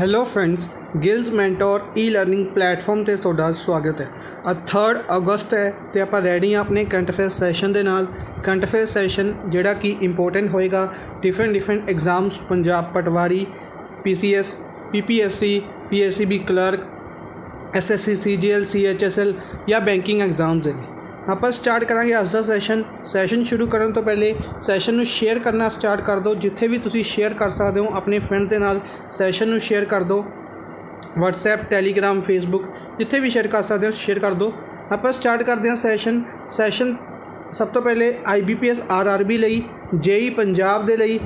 Hello friends, gills mentor e learning platform ਤੇ ਤੁਹਾਡਾ ਸਵਾਗਤ ਹੈ। ਅੱਜ 3 ਅਗਸਤ ਹੈ ਤੇ ਆਪਾਂ ਰੈਡੀ ਹਾਂ ਆਪਣੇ ਕਰੰਟ ਅਫੇਅਰ ਸੈਸ਼ਨ ਦੇ ਨਾਲ। ਕਰੰਟ ਅਫੇਅਰ ਸੈਸ਼ਨ ਜਿਹੜਾ ਕਿ ਇੰਪੋਰਟੈਂਟ ਹੋਏਗਾ ਡਿਫਰੈਂਟ ਐਗਜ਼ਾਮਸ, ਪੰਜਾਬ ਪਟਵਾਰੀ, PCS, PPSC, PSCB clerk, SSC, CGL, CHSL ਜਾਂ ਬੈਂਕਿੰਗ ਐਗਜ਼ਾਮਸ ਦੇ ਲਈ। ਆਪਾਂ ਸਟਾਰਟ ਕਰਾਂਗੇ ਅੱਜ ਦਾ ਸੈਸ਼ਨ ਸ਼ੁਰੂ ਕਰਨ ਤੋਂ ਪਹਿਲੇ ਸੈਸ਼ਨ ਨੂੰ ਸ਼ੇਅਰ ਕਰਨਾ ਸਟਾਰਟ ਕਰ ਦਿਓ। ਜਿੱਥੇ ਵੀ ਤੁਸੀਂ ਸ਼ੇਅਰ ਕਰ ਸਕਦੇ ਹੋ ਆਪਣੇ ਫਰੈਂਡਸ ਦੇ ਨਾਲ ਸੈਸ਼ਨ ਨੂੰ ਸ਼ੇਅਰ ਕਰ ਦਿਓ। WhatsApp, Telegram, Facebook ਜਿੱਥੇ ਵੀ ਸ਼ੇਅਰ ਕਰ ਸਕਦੇ ਹੋ ਸ਼ੇਅਰ ਕਰ ਦਿਓ। ਆਪਾਂ ਸਟਾਰਟ ਕਰਦੇ ਹਾਂ ਸੈਸ਼ਨ ਸਭ ਤੋਂ ਪਹਿਲੇ IBPS RRB ਲਈ, JEE ਪੰਜਾਬ ਦੇ ਲਈ,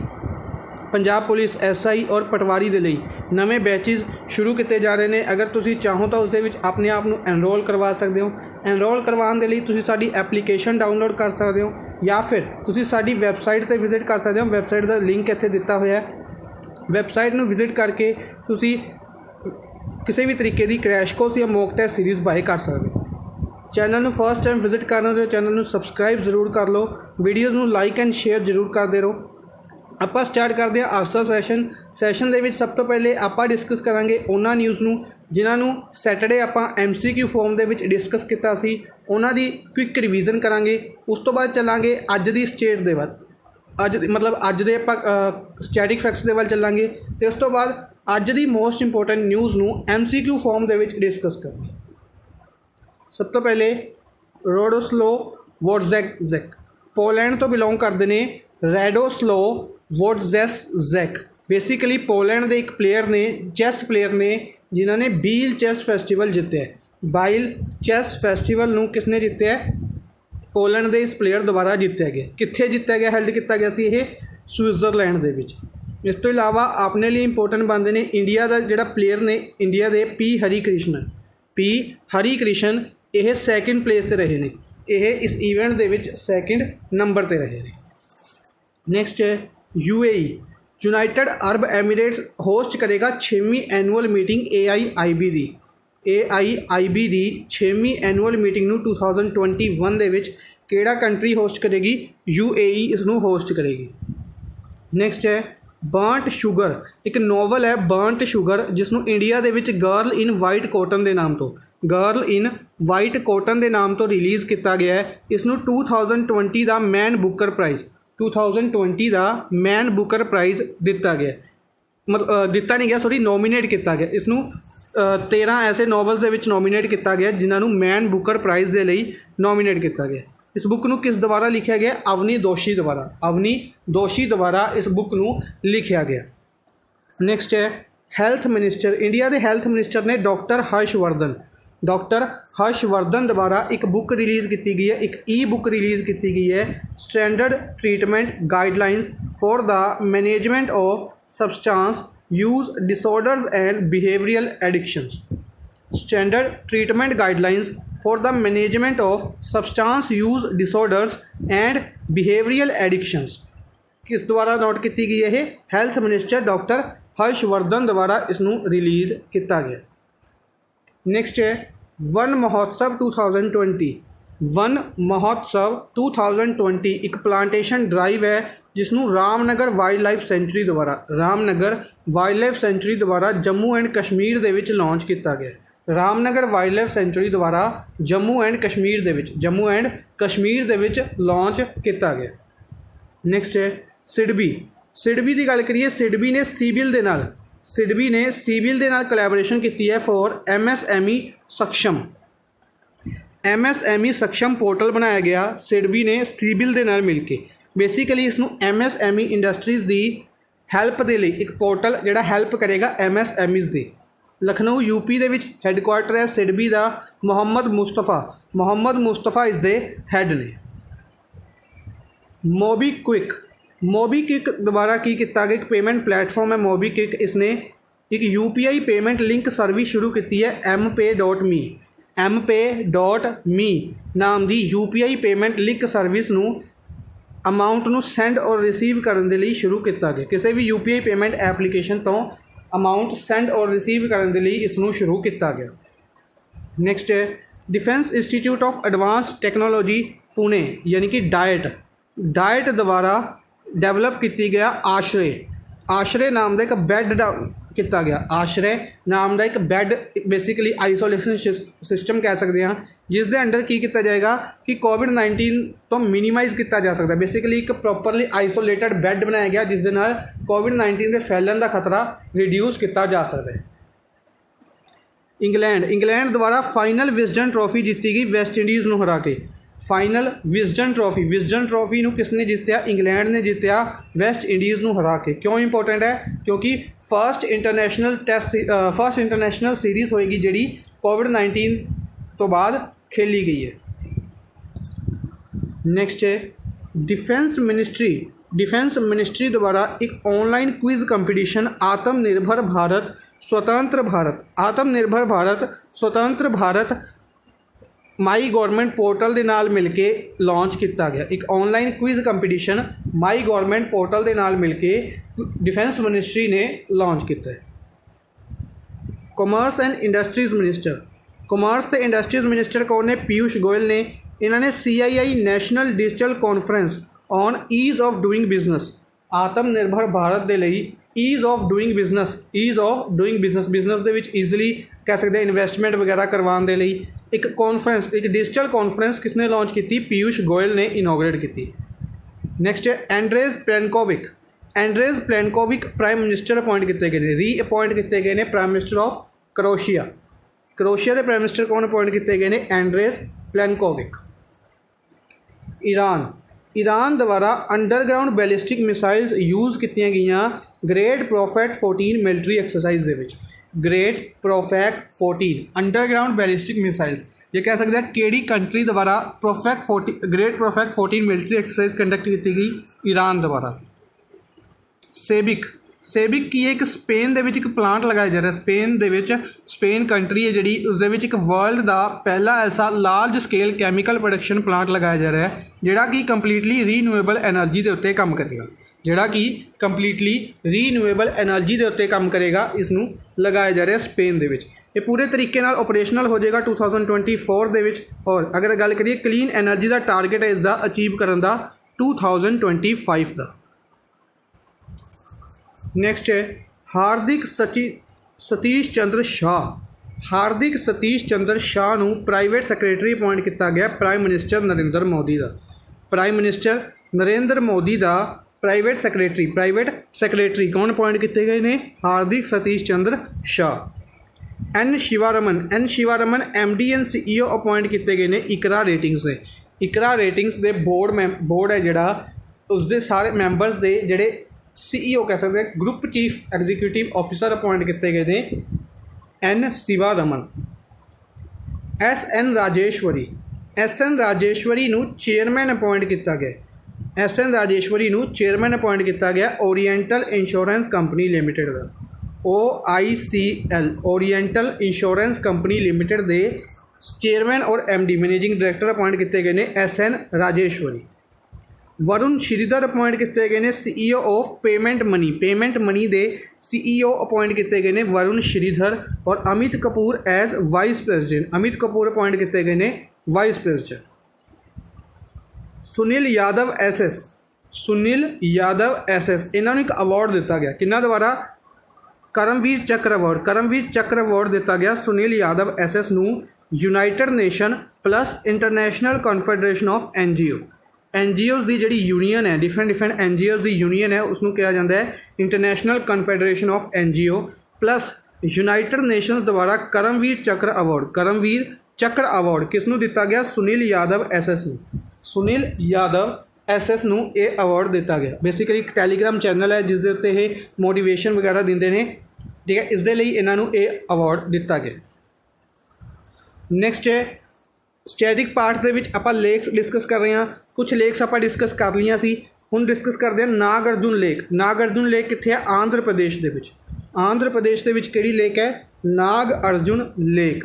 ਪੰਜਾਬ ਪੁਲਿਸ SI ਔਰ ਪਟਵਾਰੀ ਦੇ ਲਈ ਨਵੇਂ ਬੈਚਿਸ ਸ਼ੁਰੂ ਕੀਤੇ ਜਾ ਰਹੇ ਨੇ। ਅਗਰ ਤੁਸੀਂ ਚਾਹੋ ਤਾਂ ਉਸ ਦੇ ਵਿੱਚ ਆਪਣੇ ਆਪ ਨੂੰ ਐਨਰੋਲ ਕਰਵਾ ਸਕਦੇ ਹੋ। ਐਨਰੋਲ ਕਰਵਾਉਣ ਦੇ ਲਈ ਤੁਸੀਂ ਸਾਡੀ ਐਪਲੀਕੇਸ਼ਨ ਡਾਊਨਲੋਡ ਕਰ ਸਕਦੇ ਹੋ ਜਾਂ ਫਿਰ ਤੁਸੀਂ ਸਾਡੀ ਵੈਬਸਾਈਟ 'ਤੇ ਵਿਜ਼ਿਟ ਕਰ ਸਕਦੇ ਹੋ। ਵੈਬਸਾਈਟ ਦਾ ਲਿੰਕ ਇੱਥੇ ਦਿੱਤਾ ਹੋਇਆ ਹੈ। ਵੈਬਸਾਈਟ ਨੂੰ ਵਿਜ਼ਿਟ ਕਰਕੇ ਤੁਸੀਂ ਕਿਸੇ ਵੀ ਤਰੀਕੇ ਦੀ ਕ੍ਰੈਸ਼ ਕੋਰਸ ਜਾਂ ਮੌਕ ਟੈਸਟ ਸੀਰੀਜ਼ ਬਾਏ ਕਰ ਸਕਦੇ ਹੋ। ਚੈਨਲ ਨੂੰ ਫਸਟ ਟਾਈਮ ਵਿਜ਼ਿਟ ਕਰਨਾ ਤੇ ਚੈਨਲ ਨੂੰ ਸਬਸਕ੍ਰਾਈਬ ਜ਼ਰੂਰ ਕਰ ਲਓ। ਵੀਡੀਓਜ਼ ਨੂੰ ਲਾਈਕ ਐਂਡ ਸ਼ੇਅਰ ਜ਼ਰੂਰ ਕਰਦੇ ਰਹੋ। ਆਪਾਂ ਸਟਾਰਟ ਕਰਦੇ ਹਾਂ ਅੱਜ ਦਾ ਸੈਸ਼ਨ ਦੇ ਵਿੱਚ। ਸਭ ਤੋਂ ਪਹਿਲੇ ਆਪਾਂ ਡਿਸਕਸ ਕਰਾਂਗੇ ਉਹਨਾਂ ਨਿਊਜ਼ ਨੂੰ ਜਿਨ੍ਹਾਂ ਨੂੰ ਸੈਟਰਡੇ ਆਪਾਂ MCQ ਫੋਰਮ ਦੇ ਵਿੱਚ ਡਿਸਕਸ ਕੀਤਾ ਸੀ। ਉਹਨਾਂ ਦੀ ਕੁਇਕ ਰਿਵੀਜ਼ਨ ਕਰਾਂਗੇ। ਉਸ ਤੋਂ ਬਾਅਦ ਚੱਲਾਂਗੇ ਅੱਜ ਦੀ ਸਟੇਟ ਦੇ ਵੱਲ, ਅੱਜ ਦੇ ਆਪਾਂ ਸਟੈਟਿਕ ਫੈਕਟਸ ਦੇ ਵੱਲ ਚੱਲਾਂਗੇ ਅਤੇ ਉਸ ਤੋਂ ਬਾਅਦ ਅੱਜ ਦੀ ਮੋਸਟ ਇੰਪੋਰਟੈਂਟ ਨਿਊਜ਼ ਨੂੰ MCQ ਫੋਰਮ ਦੇ ਵਿੱਚ ਡਿਸਕਸ ਕਰਾਂਗੇ। ਸਭ ਤੋਂ ਪਹਿਲੇ ਰੋਡੋਸਲੋ ਵੋਟਜ਼ੈਕ ਪੋਲੈਂਡ ਤੋਂ ਬਿਲੋਂਗ ਕਰਦੇ ਨੇ। ਰੈਡੋਸਲੋ ਵੋਟਜ਼ੈਕ ਬੇਸਿਕਲੀ ਪੋਲੈਂਡ ਦੇ ਇੱਕ ਪਲੇਅਰ ਨੇ, ਚੈਸ ਪਲੇਅਰ ਨੇ ਜਿਨ੍ਹਾਂ ਨੇ ਬੀਲ ਚੈਸ ਫੈਸਟੀਵਲ ਜਿੱਤਿਆ। ਬਾਈਲ ਚੈਸ ਫੈਸਟੀਵਲ ਨੂੰ ਕਿਸ ਨੇ ਜਿੱਤਿਆ? ਪੋਲੈਂਡ ਦੇ ਇਸ ਪਲੇਅਰ ਦੁਆਰਾ ਜਿੱਤਿਆ ਗਿਆ। ਕਿੱਥੇ ਜਿੱਤਿਆ ਗਿਆ? ਹੈਲਡ ਕੀਤਾ ਗਿਆ ਸੀ ਇਹ ਸਵਿਟਜ਼ਰਲੈਂਡ ਦੇ ਵਿੱਚ। ਇਸ ਤੋਂ ਇਲਾਵਾ ਆਪਣੇ ਲਈ ਇੰਪੋਰਟੈਂਟ ਬਣਦੇ ਨੇ ਇੰਡੀਆ ਦਾ ਜਿਹੜਾ ਪਲੇਅਰ ਨੇ, ਇੰਡੀਆ ਦੇ P ਹਰੀ ਕ੍ਰਿਸ਼ਨ ਇਹ ਸੈਕਿੰਡ ਪਲੇਸ 'ਤੇ ਰਹੇ ਨੇ। ਇਹ ਇਸ ਈਵੈਂਟ ਦੇ ਵਿੱਚ ਸੈਕਿੰਡ ਨੰਬਰ 'ਤੇ ਰਹੇ ਨੇ। ਨੈਕਸਟ ਹੈ UAE, ਯੂਨਾਈਟਿਡ ਅਰਬ ਐਮੀਰੇਟਸ ਹੋਸਟ ਕਰੇਗਾ 6ਵੀਂ ਐਨੂਅਲ ਮੀਟਿੰਗ AIIB ਦੀ 6ਵੀਂ ਐਨੂਅਲ ਮੀਟਿੰਗ ਨੂੰ 2021 ਦੇ ਵਿੱਚ ਕਿਹੜਾ ਕੰਟਰੀ ਹੋਸਟ ਕਰੇਗੀ? UAE ਇਸ ਨੂੰ ਹੋਸਟ ਕਰੇਗੀ। ਨੈਕਸਟ ਹੈ ਬਰਨਟ ਸ਼ੂਗਰ, ਇੱਕ ਨੋਵਲ ਹੈ ਬਰਨਟ ਸ਼ੂਗਰ ਜਿਸ ਨੂੰ ਇੰਡੀਆ ਦੇ ਵਿੱਚ ਗਰਲ ਇਨ ਵਾਈਟ ਕੋਟਨ ਦੇ ਨਾਮ ਤੋਂ ਰਿਲੀਜ਼ ਕੀਤਾ ਗਿਆ ਹੈ। ਇਸ ਨੂੰ 2020 ਦਾ ਮੈਨ ਬੁੱਕਰ ਪ੍ਰਾਈਜ਼ ਦਿੱਤਾ ਗਿਆ, ਨੋਮੀਨੇਟ ਕੀਤਾ ਗਿਆ। ਇਸ ਨੂੰ 13 ਐਸੇ ਨੋਵਲਸ ਦੇ ਵਿੱਚ ਨੋਮੀਨੇਟ ਕੀਤਾ ਗਿਆ ਜਿਨ੍ਹਾਂ ਨੂੰ ਮੈਨ ਬੁੱਕਰ ਪ੍ਰਾਈਜ਼ ਦੇ ਲਈ ਨੋਮੀਨੇਟ ਕੀਤਾ ਗਿਆ। ਇਸ ਬੁੱਕ ਨੂੰ ਕਿਸ ਦੁਆਰਾ ਲਿਖਿਆ ਗਿਆ? ਅਵਨੀ ਦੋਸ਼ੀ ਦੁਆਰਾ ਇਸ ਬੁੱਕ ਨੂੰ ਲਿਖਿਆ ਗਿਆ। ਨੈਕਸਟ ਹੈ ਹੈਲਥ ਮਿਨਿਸਟਰ, ਇੰਡੀਆ ਦੇ ਹੈਲਥ ਮਿਨਿਸਟਰ ਨੇ ਡਾਕਟਰ ਹਰਸ਼ਵਰਧਨ ਦੁਆਰਾ ਇੱਕ ਬੁੱਕ ਰਿਲੀਜ਼ ਕੀਤੀ ਗਈ ਹੈ, ਇੱਕ ਬੁੱਕ ਰਿਲੀਜ਼ ਕੀਤੀ ਗਈ ਹੈ standard treatment guidelines for the management of substance use disorders and behavioural addictions. Standard treatment guidelines for the management of substance use disorders and behavioural addictions किस द्वारा नोट की गई है? हैल्थ मिनिस्टर डॉक्टर हर्षवर्धन द्वारा इसनूं release किया गया। Next है one महोत्सव 2020 एक प्लांटेशन ड्राइव है जिसनूं रामनगर वाइल्ड लाइफ सेंचुरी द्वारा Jammu and Kashmir they which launch किया गया। रामनगर वाइल्ड लाइफ सेंचुरी द्वारा Jammu and Kashmir they which launch किया गया। नैक्सट है सिडबी की गल करिए। सिडबी ने सीबिल दे नाल कोलैबोरेशन की है फॉर MSME सक्षम पोर्टल बनाया गया। सिडबी ने सीबिल दे नाल मिल के बेसिकली इसनूं MSME इंडस्ट्रीज़ की हैल्प के लिए एक पोर्टल जिहड़ा हैल्प करेगा MSMEज़ दी। लखनऊ UP दे विच हैडकुआटर है सिडबी का। मोहम्मद मुस्तफा इस दे हैड ने। मोबीक्विक द्वारा की किया गया एक पेमेंट प्लेटफॉर्म है मोबीक्विक। इसने एक UPI पेमेंट लिंक सर्विस शुरू की है mpay.me नाम की UPI पेमेंट लिंक सर्विस नूं अमाउंट नूं सेंड और रिसीव करने के लिए शुरू किया गया। किसी भी UPI पेमेंट एप्लीकेशन तो अमाउंट सेंड और रिसीव करने के लिए इसनूं शुरू किया गया। नैक्सट है defence institute of advance technology Pune यानी कि डाइट द्वारा डेवलप की गया आश्रय नाम का एक किया गया। आश्रय नाम का एक बैड बेसिकली आइसोलेशन सिस्टम कह सकते हैं जिस दे अंडर की किया जाएगा कि कोविड-19 तो मिनीमाइज़ किया जा सकता। बेसिकली एक प्रॉपरली आइसोलेटेड बैड बनाया गया जिस दे नाल कोविड-19 के फैलन का खतरा रिड्यूस किया जा सकता है। इंग्लैंड द्वारा फाइनल विजडन ट्रॉफी जीती गई वैस्ट इंडीज़ को हरा के। फाइनल विजडन ट्रॉफी नू किसने जीत्या? इंग्लैंड ने जीत्या वैस्ट इंडीज़ को हरा के। क्यों इंपोर्टेंट है? क्योंकि फर्स्ट इंटरनेशनल सीरीज़ होएगी जिहड़ी कोविड-19 तो बाद खेली गई है। नेक्स्ट है डिफेंस मिनिस्ट्री द्वारा एक ऑनलाइन क्विज कंपटीशन आत्मनिर्भर भारत स्वतंत्र भारत माई गौरमेंट पोर्टल के नाल मिल के लॉन्च किया गया। एक ऑनलाइन क्विज कंपटीशन माई गौरमेंट पोर्टल के नाल मिल के डिफेंस मिनिस्ट्री ने लॉन्च किया है। कॉमर्स एंड इंडस्ट्रीज़ मिनिस्टर कौन ने? पीयूष गोयल ने। इन्होंने CII national digital conference on ease of doing business आत्मनिर्भर भारत के लिए ease of doing business they which easily कह सकते हैं इन्वेस्टमेंट वगैरह करवाने के लिए एक कॉन्फ्रेंस एक डिजिटल कॉन्फ्रेंस किसने लॉन्च की? पीयूष गोयल ने इनोग्रेट की। नेक्स्ट है Andrej Plenkovic prime minister appoint किए गए, रीअपॉइंट किए गए हैं प्राइम मिनिस्टर ऑफ क्रोएशिया के प्राइम मिनिस्टर कौन अपॉइंट किए गए हैं? Andrej Plenkovic. ईरान द्वारा अंडरग्राउंड बैलिस्टिक मिसाइल्स यूज़ की गई great prophet 14 military exercise great prophet 14 underground ballistic missiles ये कह सकते हैं केड़ी कंट्री द्वारा great prophet 14 military exercise conduct की गई? ईरान द्वारा। सेबिक की एक स्पेन के एक प्लांट लगाया जा रहा है। स्पेन कंट्री है जी उसदे एक वर्ल्ड का पहला ऐसा large scale chemical production plant लगाया जा रहा है जोड़ा कि कंप्लीटली रीन्यूएबल एनर्जी के उत्ते काम करेगा इसनू लगाया जा रहा है स्पेन के। ये पूरे तरीके नाल ऑपरेशनल हो जाएगा 2024 दे विच। और अगर गल करिए क्लीन एनर्जी का टारगेट है इसका अचीव करने का 2025 का। नेक्स्ट है हार्दिक सतीश चंद्र शाह नू प्राइवेट सैक्रटरी अपॉइंट किया गया प्राइम मिनिस्टर नरेंद्र मोदी का प्राइवेट सैक्रटरी कौन अपॉइंट किए गए हैं? Hardik Satish Chandra Shah. N Sivaraman MD and CEO appoint किए गए हैं इकरा रेटिंग्स ने। इकरा रेटिंग्स के बोर्ड है जोड़ा उसके सारे मैंबर्स के जोड़े CEO कह सकते हैं group chief executive officer appoint किए गए हैं N शिवारमन। SN राजेश्वरी नू चेयरमैन अपॉइंट किया गया ओरिएंटल इंश्योरेंस कंपनी लिमिटेड का। OICL Oriental Insurance Company Limited के चेयरमैन और MD मैनेजिंग डायरैक्टर अपॉइंट किए गए हैं SN राजेश्वरी। वरुण श्रीधर अपॉइंट किए गए हैं CEO ऑफ पेमेंट मनी के CEO अपॉइंट किए गए हैं वरुण श्रीधर। और Amit Kapoor as vice president appoint किए गए हैं vice president. Sunil Yadav SS इन्होंने एक अवार्ड दिता गया किन्ना द्वारा? करमवीर चक्र अवार्ड दिता गया सुनील यादव SS नू United nation plus international confederation of NGOs की जी यूनीयन है डिफरेंट NGOs की यूनीयन है उसनू कहा जाता है international confederation of NGO plus United Nations द्वारा करमवीर चक्र अवार्ड किसनू दिता गया? सुनील यादव SS नू ये अवार्ड दिता गया। बेसिकली एक टैलीग्राम चैनल है जिसके उत्ते ये मोटिवेशन वगैरह देंगे ने, ठीक है। इसके लिए इन्हों ये अवार्ड दिता गया। नेक्स्ट है स्टैटिक पार्ट के आप लेक्स डिस्कस कर रहे हैं। कुछ लेक्स आप डिस्कस कर लिया सी, हुण डिस्कस करते हैं नागार्जुन लेक कित्थे है? आंध्र प्रदेश के किहड़ी लेक है? नागार्जुन लेक।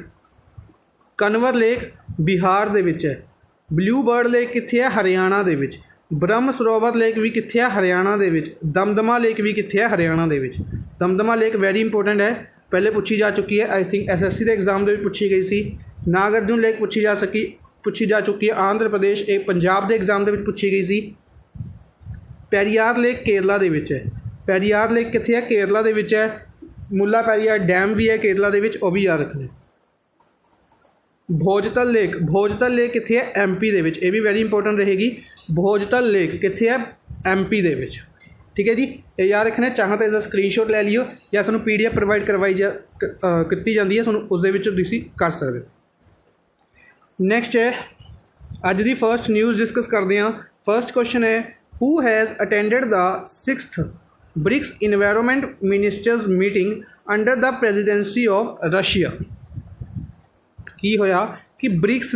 कन्वर लेक बिहार के है। ब्लू बर्ड लेक कित्थे है? हरियाणा के। ब्रह्म सरोवर लेक भी कित्थे है? हरियाणा के। दमदमा लेक भी कित्थे है? हरियाणा के। दमदमा लेक वेरी इंपोर्टेंट है, पहले पूछी जा चुकी है। आई थिंक SSC के एग्जाम में भी पूछी गई सी। नागार्जुन लेक पूछी जा चुकी है आंध्र प्रदेश, एक पंजाब के एग्जाम के पूछी गई सी। पेरियार लेक केरला के है। पेरियार लेक कित्थे है? केरला के है। मुल्लापेरी डैम भी है केरला दे विच, वो भी याद रखना। भोजतल लेक कित्थे है? MP दे विच, ये भी वैरी इंपॉर्टेंट रहेगी। भोजतल लेक कित्थे है? MP दे विच। ठीक है जी, ये याद रखना। चाहो तो इसका स्क्रीनशॉट लै लियो या सानू PDF प्रोवाइड करवाई की जाती है, सानू उस दे विच तुसीं कर सकदे हो। नैक्सट है अज दी फर्स्ट न्यूज़ डिस्कस करते हैं। फर्स्ट क्वेश्चन है who has attended the 6th BRICS environment ministers meeting under the presidency of Russia. की होया कि ब्रिक्स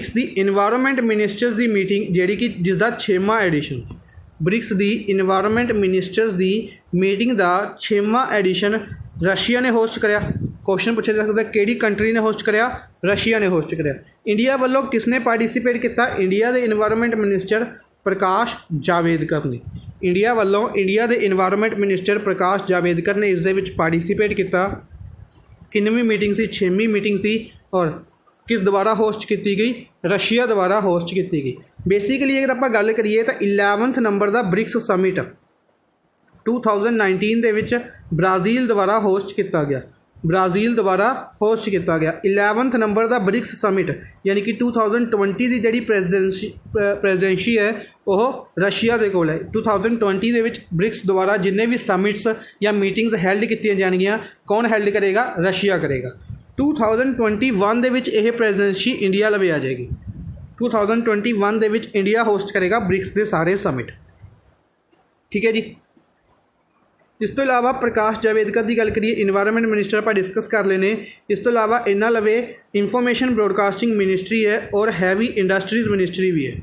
दी इन्वायरमेंट मिनिस्टर्स की मीटिंग जिहड़ी कि जिसका 6वां एडिशन, ब्रिक्स दी इन्वायरमेंट मिनिस्टर्स की मीटिंग का 6वां एडिशन रशिया ने होस्ट कराया। क्वेश्चन पूछा जा सकता है किहड़ी कंट्री ने होस्ट कराया? रशिया ने होस्ट कराया। इंडिया वालों किसने पार्टिसिपेट किया? इंडिया के इन्वायरमेंट मिनिस्टर प्रकाश जावेदकर ने। इंडिया वालों इंडिया के इन्वायरमेंट मिनिस्टर प्रकाश जावेदकर ने इस दे विच पार्टिसिपेट किया। कितनी मीटिंग सी? 6वीं मीटिंग सी और किस द्वारा होस्ट की गई? रशिया द्वारा होस्ट की गई। बेसिकली अगर आप गल करिए तो 11th नंबर का ब्रिक्स समिट 2019 के विच ब्राज़ील द्वारा होस्ट किया गया। ब्राज़ील द्वारा होस्ट किया गया 11th नंबर का ब्रिक्स समिट, यानी कि 2020 की जी प्रेजेंसी है वह रशिया के कोल है। 2020 के विच ब्रिक्स द्वारा जिन्ने भी समिट्स या मीटिंग्स हैल्ड की जाएगियां, कौन हैल्ड करेगा? रशिया करेगा। 2021 के विच यह प्रेजेंसी इंडिया लवे आ जाएगी। 2021 के विच इंडिया होस्ट करेगा ब्रिक्स के सारे समिट। ठीक है जी। इस तो इलावा प्रकाश जावेदकर की गल करिए, इन्वायरमेंट मिनिस्टर आप डिस्कस कर लेने। इस तो इलावा इन्हों लवे इंफॉर्मेशन ब्रॉडकास्टिंग मिनिस्ट्री है और हैवी इंडस्ट्रीज मिनिस्ट्री भी है।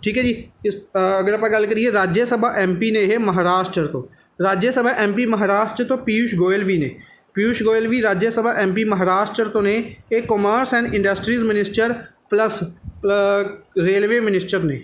ठीक है जी। इस अगर आप गल करिए राज्य सभा MP ने यह महाराष्ट्र तो, राज्य सभा MP महाराष्ट्र तो पीयूष गोयल भी ने। पीयूष गोयल भी राज्य सभा MP महाराष्ट्र तो ने। एक commerce and industries minister plus railway minister ने।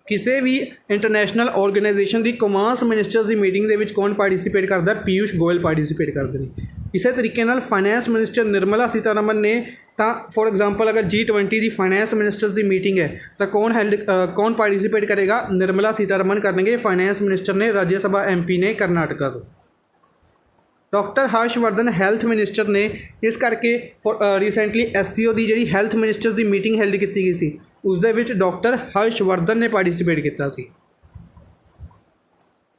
किसी भी इंटरनेशनल ऑर्गेनाइजेशन की कॉमर्स मिनिस्टर्स की मीटिंग के कौन पार्टिसिपेट करता है? पीयूष गोयल पार्टिसिपेट करते हैं। इस तरीके फाइनैंस मिनिस्टर निर्मला सीतारमन ने तो फॉर एग्जाम्पल अगर G20 की फाइनैंस मिनिस्टर्स की मीटिंग है तो कौन पार्टिसिपेट करेगा? निर्मला सीतारमन करेंगे, फाइनैंस मिनिस्टर ने, राज्यसभा MP ने कर्नाटका तो। डॉक्टर हर्षवर्धन हेल्थ मिनिस्टर ने, इस करके रिसेंटली SCO की जी हेल्थ मिनिस्टर्स की मीटिंग हेल्ड की गई सी, उस दे विच डॉक्टर हर्षवर्धन ने पार्टिसिपेट किया सी।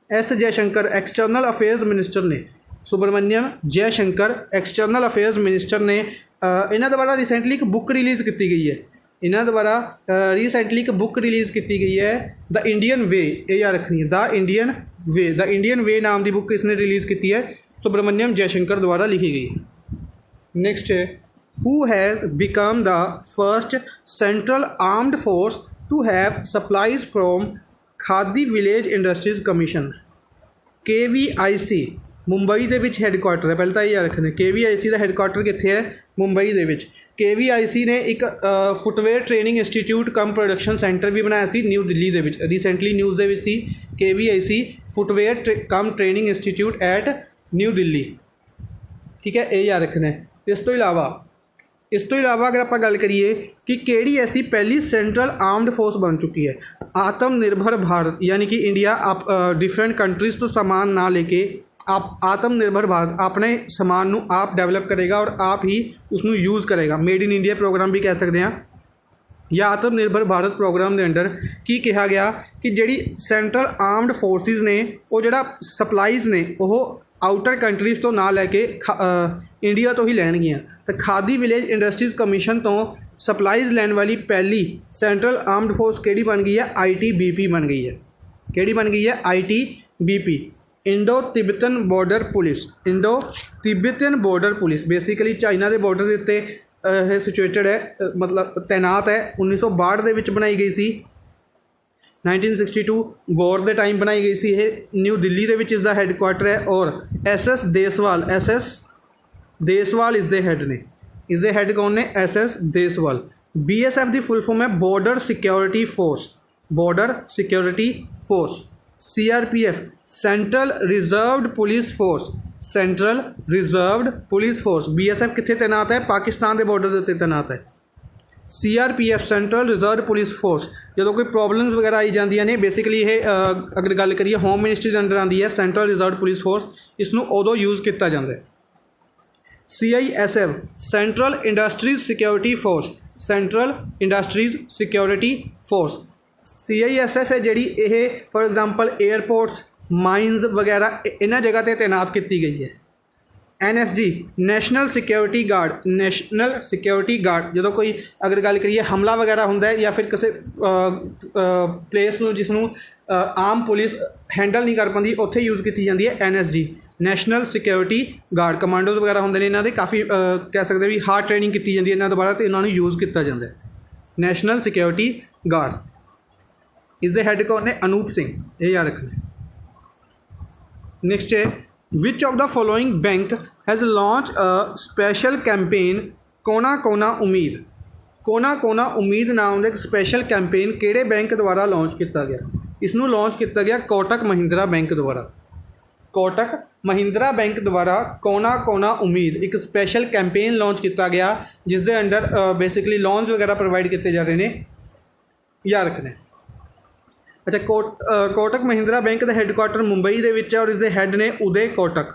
S Jaishankar external affairs minister ने, Subrahmanyam Jaishankar external affairs minister ने, इन्हों द्वारा रिसेंटली एक बुक रिलीज़ की गई है। इन्हों द्वारा रिसेंटली एक बुक रिलीज़ की गई है द इंडियन वे, ये याद रखनी है, द इंडियन वे नाम की बुक इसने रिलीज़ की है, सुब्रमण्यम जयशंकर द्वारा लिखी गई है। नेक्स्ट है who has become the first central armed force to have supplies from Khadi Village Industries Commission। KVIC Mumbai के विच हैडकुआटर है। पहले तो ये रखना, KVIC का हैडकुआटर कित्थे है? मुंबई के विच। KVIC ने एक फुटवेयर ट्रेनिंग इंस्टीट्यूट कम प्रोडक्शन सेंटर भी बनाया सी न्यू दिल्ली के विच। रिसेंटली न्यूज़ के विच सी KVIC फुटवेयर कम training institute eight new Delhi. ठीक है, ये याद रखना है। इस तो इलावा अगर आप गल करिए कि केड़ी ऐसी पहली सेंट्रल आर्म्ड फोर्स बन चुकी है? आत्मनिर्भर भारत, यानी कि इंडिया आप डिफरेंट कंट्रीज़ तो सामान ना लेके आप आत्मनिर्भर भारत अपने सामान नू आप डेवलप करेगा और आप ही उसनू यूज़ करेगा। मेड इन इंडिया प्रोग्राम भी कह सकते हैं, या आत्मनिर्भर भारत प्रोग्राम के अंडर की कहा गया कि जिहड़ी सेंट्रल आर्म्ड फोर्सिस ने वो जिहड़ा सप्लाईज़ ने वो आउटर कंट्रीज़ तो ना लैके इंडिया तो ही लैणगियां। तो खादी विलेज इंडस्ट्रीज़ कमीशन तो सप्लाईज़ लैन वाली पहली सेंट्रल आर्म्ड फोर्स केड़ी बन गई है? ITBP बन गई है। केड़ी बन गई है? ITBP, Indo Tibetan border police. Indo Tibetan border police basically China के बॉर्डर के उत्ते सिचुएटेड है, मतलब तैनात है। 1962 के विच बनाई गई सी, 1962 वॉर के टाइम बनाई गई सी। न्यू दिल्ली के विच इसका हैडकुआटर है और SS देसवाल इस दे हैड ने। इसके हैड कौन ने? SS देसवाल। BSF की फुल फॉर्म है border security force, border security force. CRPF central reserved police force, central reserved police force. BSF कित्थे तैनात है? पाकिस्तान के बॉर्डर के उत्ते तैनात है। CRPF central reserve police force, ਜਦੋਂ ਕੋਈ ਪ੍ਰੋਬਲਮਸ ਵਗੈਰਾ ਆਈ ਜਾਂਦੀਆਂ ਨੇ, ਬੇਸਿਕਲੀ ਇਹ ਅਗਰ ਗੱਲ ਕਰੀਏ ਹੋਮ ਮਿਨਿਸਟਰੀ ਦੇ ਅੰਡਰ ਆਉਂਦੀ ਹੈ ਸੈਂਟਰਲ ਰਿਜ਼ਰਵ ਪੁਲਿਸ ਫੋਰਸ, ਇਸ ਨੂੰ ਉਦੋਂ ਯੂਜ਼ ਕੀਤਾ ਜਾਂਦਾ ਹੈ। CISF central industries security force, central industries security force. CISF ਹੈ ਜਿਹੜੀ, ਇਹ ਫੋਰ ਐਗਜ਼ਾਮਪਲ 에ਅਰਪੋਰਟਸ, ਮਾਈਨਸ ਵਗੈਰਾ ਇਹਨਾਂ ਜਗ੍ਹਾ 'ਤੇ ਤੈਨਾਤ ਕੀਤੀ ਗਈ ਹੈ। NSG national security guard, national security guard ਜਦੋਂ ਕੋਈ ਅਗਰ ਗੱਲ ਕਰੀਏ ਹਮਲਾ ਵਗੈਰਾ ਹੁੰਦਾ ਹੈ ਜਾਂ ਫਿਰ ਕਿਸੇ ਪਲੇਸ ਨੂੰ ਜਿਸ ਨੂੰ ਆਮ ਪੁਲਿਸ ਹੈਂਡਲ ਨਹੀਂ ਕਰ ਪਾਉਂਦੀ, ਉੱਥੇ ਯੂਜ਼ ਕੀਤੀ ਜਾਂਦੀ ਹੈ NSG national security guard. Commandos ਵਗੈਰਾ ਹੁੰਦੇ ਨੇ ਇਹਨਾਂ ਦੇ, ਕਾਫੀ ਕਹਿ ਸਕਦੇ ਵੀ ਹਾਰਡ ਟ੍ਰੇਨਿੰਗ ਕੀਤੀ ਜਾਂਦੀ ਹੈ ਇਹਨਾਂ ਦੁਆਰਾ, ਅਤੇ ਇਹਨਾਂ ਨੂੰ ਯੂਜ਼ ਕੀਤਾ ਜਾਂਦਾ ਹੈ ਨੈਸ਼ਨਲ ਸਿਕਿਉਰਿਟੀ ਗਾਰਡ। ਇਸ ਦੇ ਹੈੱਡ ਕੌਣ ਨੇ? ਅਨੂਪ ਸਿੰਘ, ਇਹ ਯਾਦ ਰੱਖਣਾ। ਨੈਕਸਟ ਹੈ which of the following bank has launched a special campaign ਕੋਨਾ ਕੋਨਾ ਉਮੀਦ। ਕੋਨਾ ਕੋਨਾ ਉਮੀਦ ਨਾਮ ਦਾ ਇੱਕ ਸਪੈਸ਼ਲ ਕੈਂਪੇਨ ਕਿਹੜੇ ਬੈਂਕ ਦੁਆਰਾ ਲਾਂਚ ਕੀਤਾ ਗਿਆ? ਇਸ ਨੂੰ ਲਾਂਚ ਕੀਤਾ ਗਿਆ ਕੋਟਕ ਮਹਿੰਦਰਾ ਬੈਂਕ ਦੁਆਰਾ। ਕੋਟਕ ਮਹਿੰਦਰਾ ਬੈਂਕ ਦੁਆਰਾ ਕੋਨਾ ਕੋਨਾ ਉਮੀਦ ਇੱਕ ਸਪੈਸ਼ਲ ਕੈਂਪੇਨ ਲਾਂਚ ਕੀਤਾ ਗਿਆ, ਜਿਸ ਦੇ ਅੰਡਰ ਬੇਸਿਕਲੀ ਲੋਨਸ ਵਗੈਰਾ ਪ੍ਰੋਵਾਈਡ ਕੀਤੇ ਜਾ ਰਹੇ ਨੇ, ਯਾਦ ਰੱਖਣਾ। ਅੱਛਾ, ਕੋਟਕ ਮਹਿੰਦਰਾ ਬੈਂਕ ਦਾ ਹੈੱਡਕੁਆਟਰ ਮੁੰਬਈ ਦੇ ਵਿੱਚ ਹੈ ਔਰ ਇਸ ਦੇ ਹੈੱਡ ਨੇ ਉਦੇ ਕੋਟਕ।